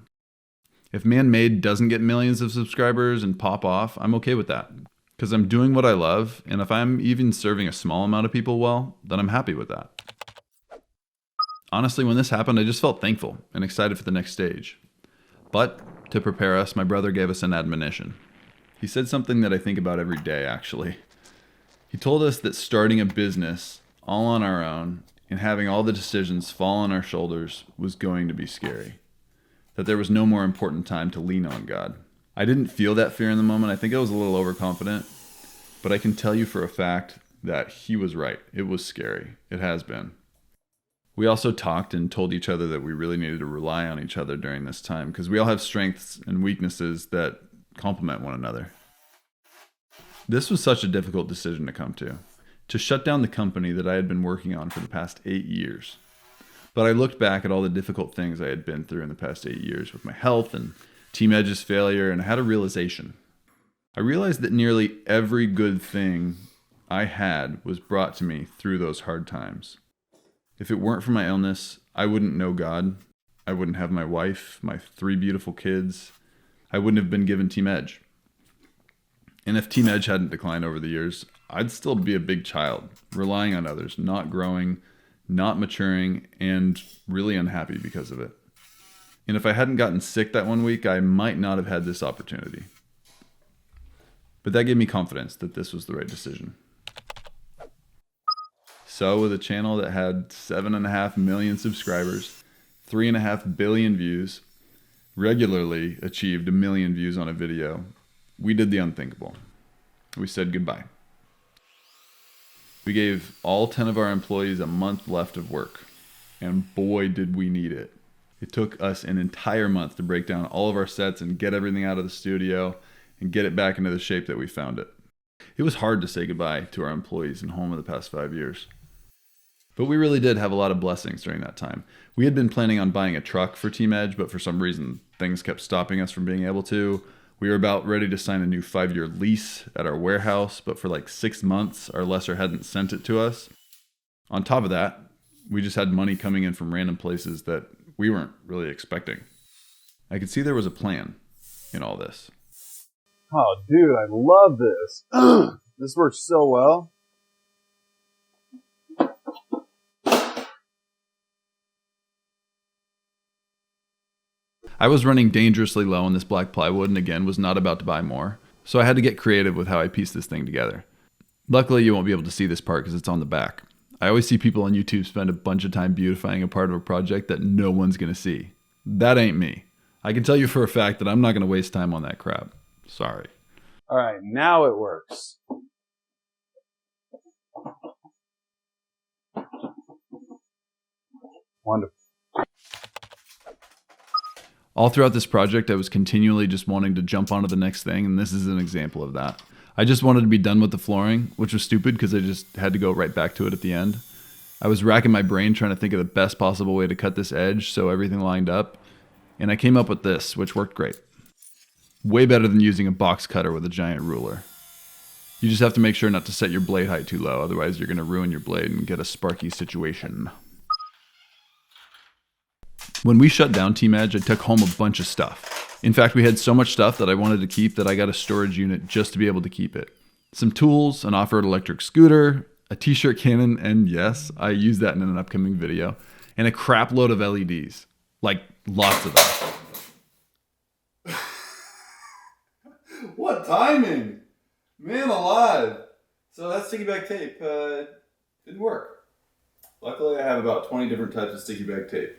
If ManMade doesn't get millions of subscribers and pop off, I'm okay with that because I'm doing what I love. And if I'm even serving a small amount of people well, then I'm happy with that. Honestly, when this happened, I just felt thankful and excited for the next stage. But to prepare us, my brother gave us an admonition. He said something that I think about every day, actually. He told us that starting a business all on our own and having all the decisions fall on our shoulders was going to be scary. That there was no more important time to lean on God. I didn't feel that fear in the moment. I think I was a little overconfident, but I can tell you for a fact that he was right. It was scary. It has been. We also talked and told each other that we really needed to rely on each other during this time because we all have strengths and weaknesses that complement one another. This was such a difficult decision to come to shut down the company that I had been working on for the past 8 years. But I looked back at all the difficult things I had been through in the past 8 years with my health and Team Edge's failure, and I had a realization. I realized that nearly every good thing I had was brought to me through those hard times. If it weren't for my illness, I wouldn't know God. I wouldn't have my wife, my 3 beautiful kids. I wouldn't have been given Team Edge. And if Team Edge hadn't declined over the years, I'd still be a big child, relying on others, not growing, not maturing, and really unhappy because of it. And if I hadn't gotten sick that one week, I might not have had this opportunity. But that gave me confidence that this was the right decision. So with a channel that had 7.5 million subscribers, 3.5 billion views, regularly achieved 1 million views on a video, we did the unthinkable. We said goodbye. We gave all 10 of our employees a month left of work. And boy, did we need it. It took us an entire month to break down all of our sets and get everything out of the studio and get it back into the shape that we found it. It was hard to say goodbye to our employees and home in the past 5 years. But we really did have a lot of blessings during that time. We had been planning on buying a truck for Team Edge, but for some reason, things kept stopping us from being able to. We were about ready to sign a new 5-year lease at our warehouse, but for like 6 months, our lessor hadn't sent it to us. On top of that, we just had money coming in from random places that we weren't really expecting. I could see there was a plan in all this. Oh, dude, I love this. This works so well. I was running dangerously low on this black plywood and again was not about to buy more, so I had to get creative with how I pieced this thing together. Luckily, you won't be able to see this part because it's on the back. I always see people on YouTube spend a bunch of time beautifying a part of a project that no one's going to see. That ain't me. I can tell you for a fact that I'm not going to waste time on that crap. Sorry. All right, now it works. Wonderful. All throughout this project, I was continually just wanting to jump onto the next thing, and this is an example of that. I just wanted to be done with the flooring, which was stupid because I just had to go right back to it at the end. I was racking my brain trying to think of the best possible way to cut this edge so everything lined up, and I came up with this, which worked great. Way better than using a box cutter with a giant ruler. You just have to make sure not to set your blade height too low, otherwise you're going to ruin your blade and get a sparky situation. When we shut down Team Edge, I took home a bunch of stuff. In fact, we had so much stuff that I wanted to keep that I got a storage unit just to be able to keep it. Some tools, an off-road electric scooter, a t-shirt cannon, and yes, I use that in an upcoming video, and a crap load of LEDs. Like, lots of them. What timing? Man alive. So that sticky back tape didn't work. Luckily, I have about 20 different types of sticky back tape.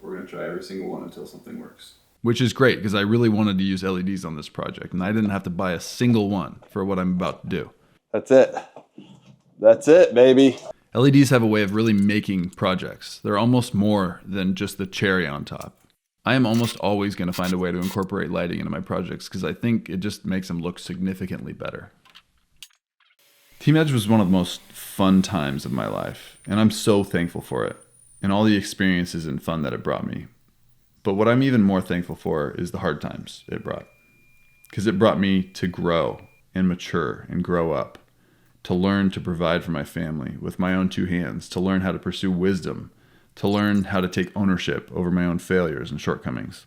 We're going to try every single one until something works. Which is great because I really wanted to use LEDs on this project and I didn't have to buy a single one for what I'm about to do. That's it. That's it, baby. LEDs have a way of really making projects. They're almost more than just the cherry on top. I am almost always going to find a way to incorporate lighting into my projects because I think it just makes them look significantly better. Team Edge was one of the most fun times of my life, and I'm so thankful for it and all the experiences and fun that it brought me. But what I'm even more thankful for is the hard times it brought, because it brought me to grow and mature and grow up, to learn to provide for my family with my own 2 hands, to learn how to pursue wisdom, to learn how to take ownership over my own failures and shortcomings.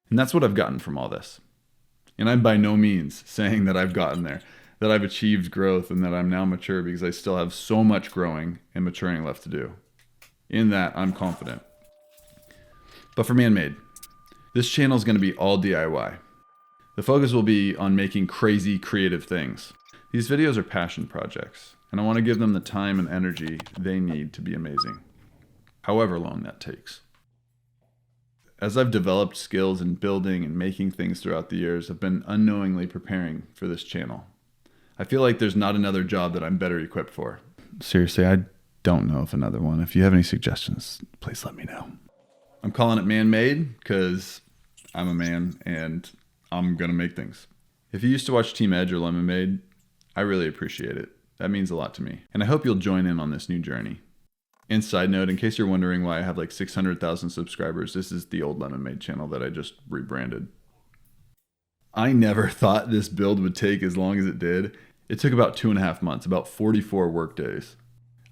And that's what I've gotten from all this. And I'm by no means saying that I've gotten there, that I've achieved growth and that I'm now mature, because I still have so much growing and maturing left to do. In that, I'm confident. But for ManMade, this channel is going to be all DIY. The focus will be on making crazy creative things. These videos are passion projects, and I want to give them the time and energy they need to be amazing, however long that takes. As I've developed skills in building and making things throughout the years, I've been unknowingly preparing for this channel. I feel like there's not another job that I'm better equipped for. Seriously, I don't know of another one. If you have any suggestions, please let me know. I'm calling it ManMade because I'm a man and I'm going to make things. If you used to watch Team Edge or ManMade, I really appreciate it. That means a lot to me. And I hope you'll join in on this new journey. And side note, in case you're wondering why I have like 600,000 subscribers, this is the old ManMade channel that I just rebranded. I never thought this build would take as long as it did. It took about 2.5 months, about 44 work days.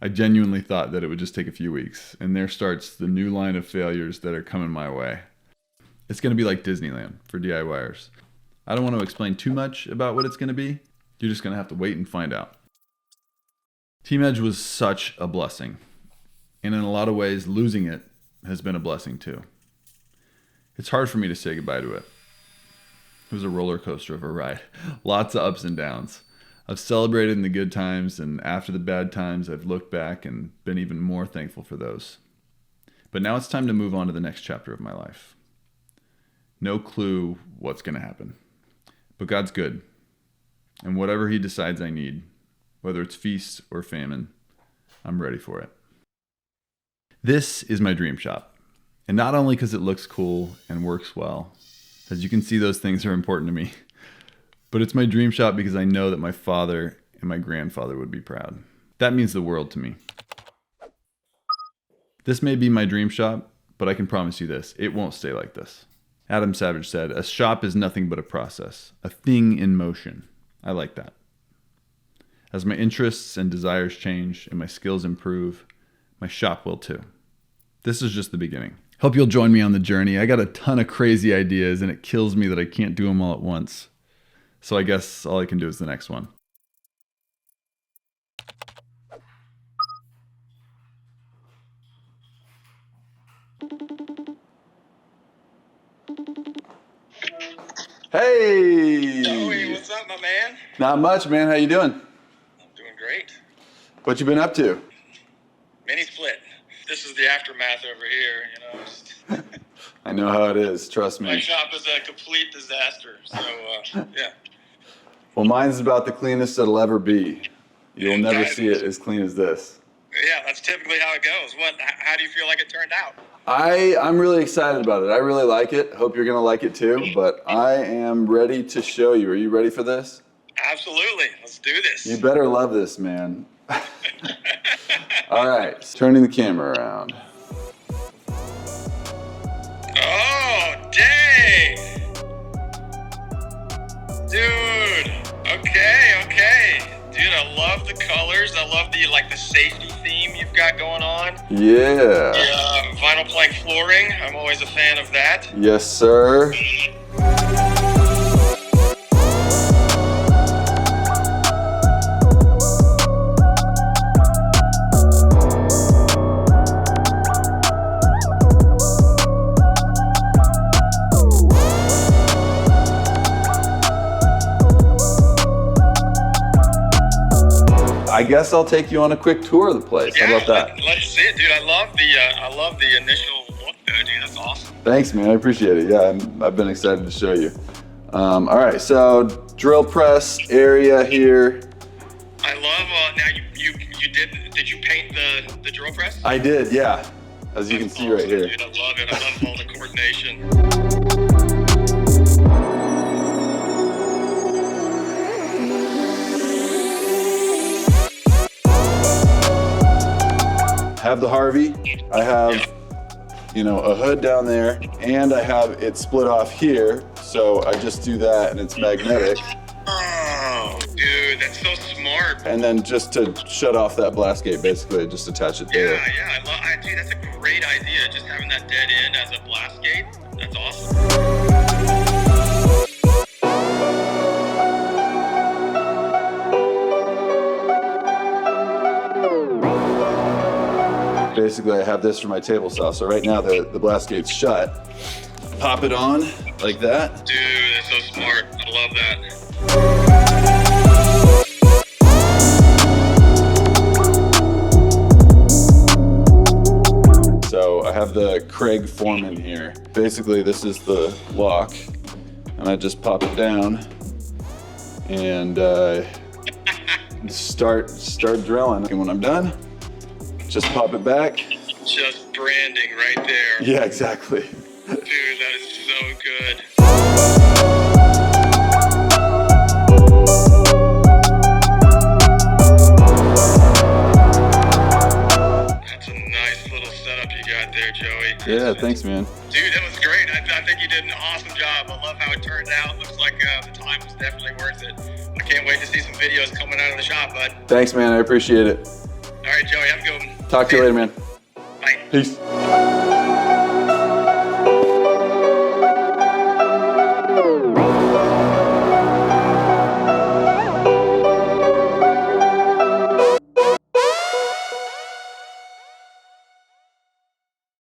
I genuinely thought that it would just take a few weeks, and there starts the new line of failures that are coming my way. It's going to be like Disneyland for DIYers. I don't want to explain too much about what it's going to be. You're just going to have to wait and find out. Team Edge was such a blessing, and in a lot of ways, losing it has been a blessing too. It's hard for me to say goodbye to it. It was a roller coaster of a ride. Lots of ups and downs. I've celebrated in the good times, and after the bad times, I've looked back and been even more thankful for those. But now it's time to move on to the next chapter of my life. No clue what's going to happen. But God's good. And whatever He decides I need, whether it's feast or famine, I'm ready for it. This is my dream shop. And not only because it looks cool and works well. As you can see, those things are important to me. But it's my dream shop because I know that my father and my grandfather would be proud. That means the world to me. This may be my dream shop, but I can promise you this, it won't stay like this. Adam Savage said, "A shop is nothing but a process, a thing in motion." I like that. As my interests and desires change and my skills improve, my shop will too. This is just the beginning. Hope you'll join me on the journey. I got a ton of crazy ideas and it kills me that I can't do them all at once. So I guess all I can do is the next one. Hey! Joey, what's up, my man? Not much, man. How you doing? I'm doing great. What you been up to? Mini split. This is the aftermath over here, you know. I know how it is. Trust My me. shop is a complete disaster. So, yeah. Well, mine's about the cleanest it'll ever be. You'll never see it as clean as this. Yeah, that's typically how it goes. How do you feel like it turned out? I'm really excited about it. I really like it. Hope you're going to like it too. But I am ready to show you. Are you ready for this? Absolutely. Let's do this. You better love this, man. All right. Turning the camera around. Oh, dang! Dude, okay. Dude, I love the colors. I love the safety theme you've got going on. Yeah. The vinyl plank flooring. I'm always a fan of that. Yes, sir. I guess I'll take you on a quick tour of the place. Yeah, How about that? Let's see it, dude. I love the initial look though, dude. That's awesome. Thanks, man. I appreciate it. Yeah, I've been excited to show you. All right, so drill press area here. I love. Now did you paint the drill press? I did, yeah. As you can see right here. Dude, I love it. I love all the coordination. Have the Harvey. I have, a hood down there, and I have it split off here. So I just do that, and it's magnetic. Oh, dude, that's so smart. And then just to shut off that blast gate, basically, I just attach it there. Yeah. Dude, that's a great idea. Just having that dead end as a blast gate. That's awesome. Basically, I have this for my table saw. So right now, the blast gate's shut. Pop it on like that. Dude, that's so smart. I love that. have the Craig Foreman here. Basically, this is the lock, and I just pop it down and start drilling. And when I'm done, just pop it back. Just branding right there. Yeah, exactly. Dude, that is so good. That's a nice little setup you got there, Joey. Yeah, thanks, man. Dude, that was great. I think you did an awesome job. I love how it turned out. Looks like the time was definitely worth it. I can't wait to see some videos coming out of the shop, bud. Thanks, man. I appreciate it. All right, Joey, have a good one. Talk to you later, man. Bye. Peace.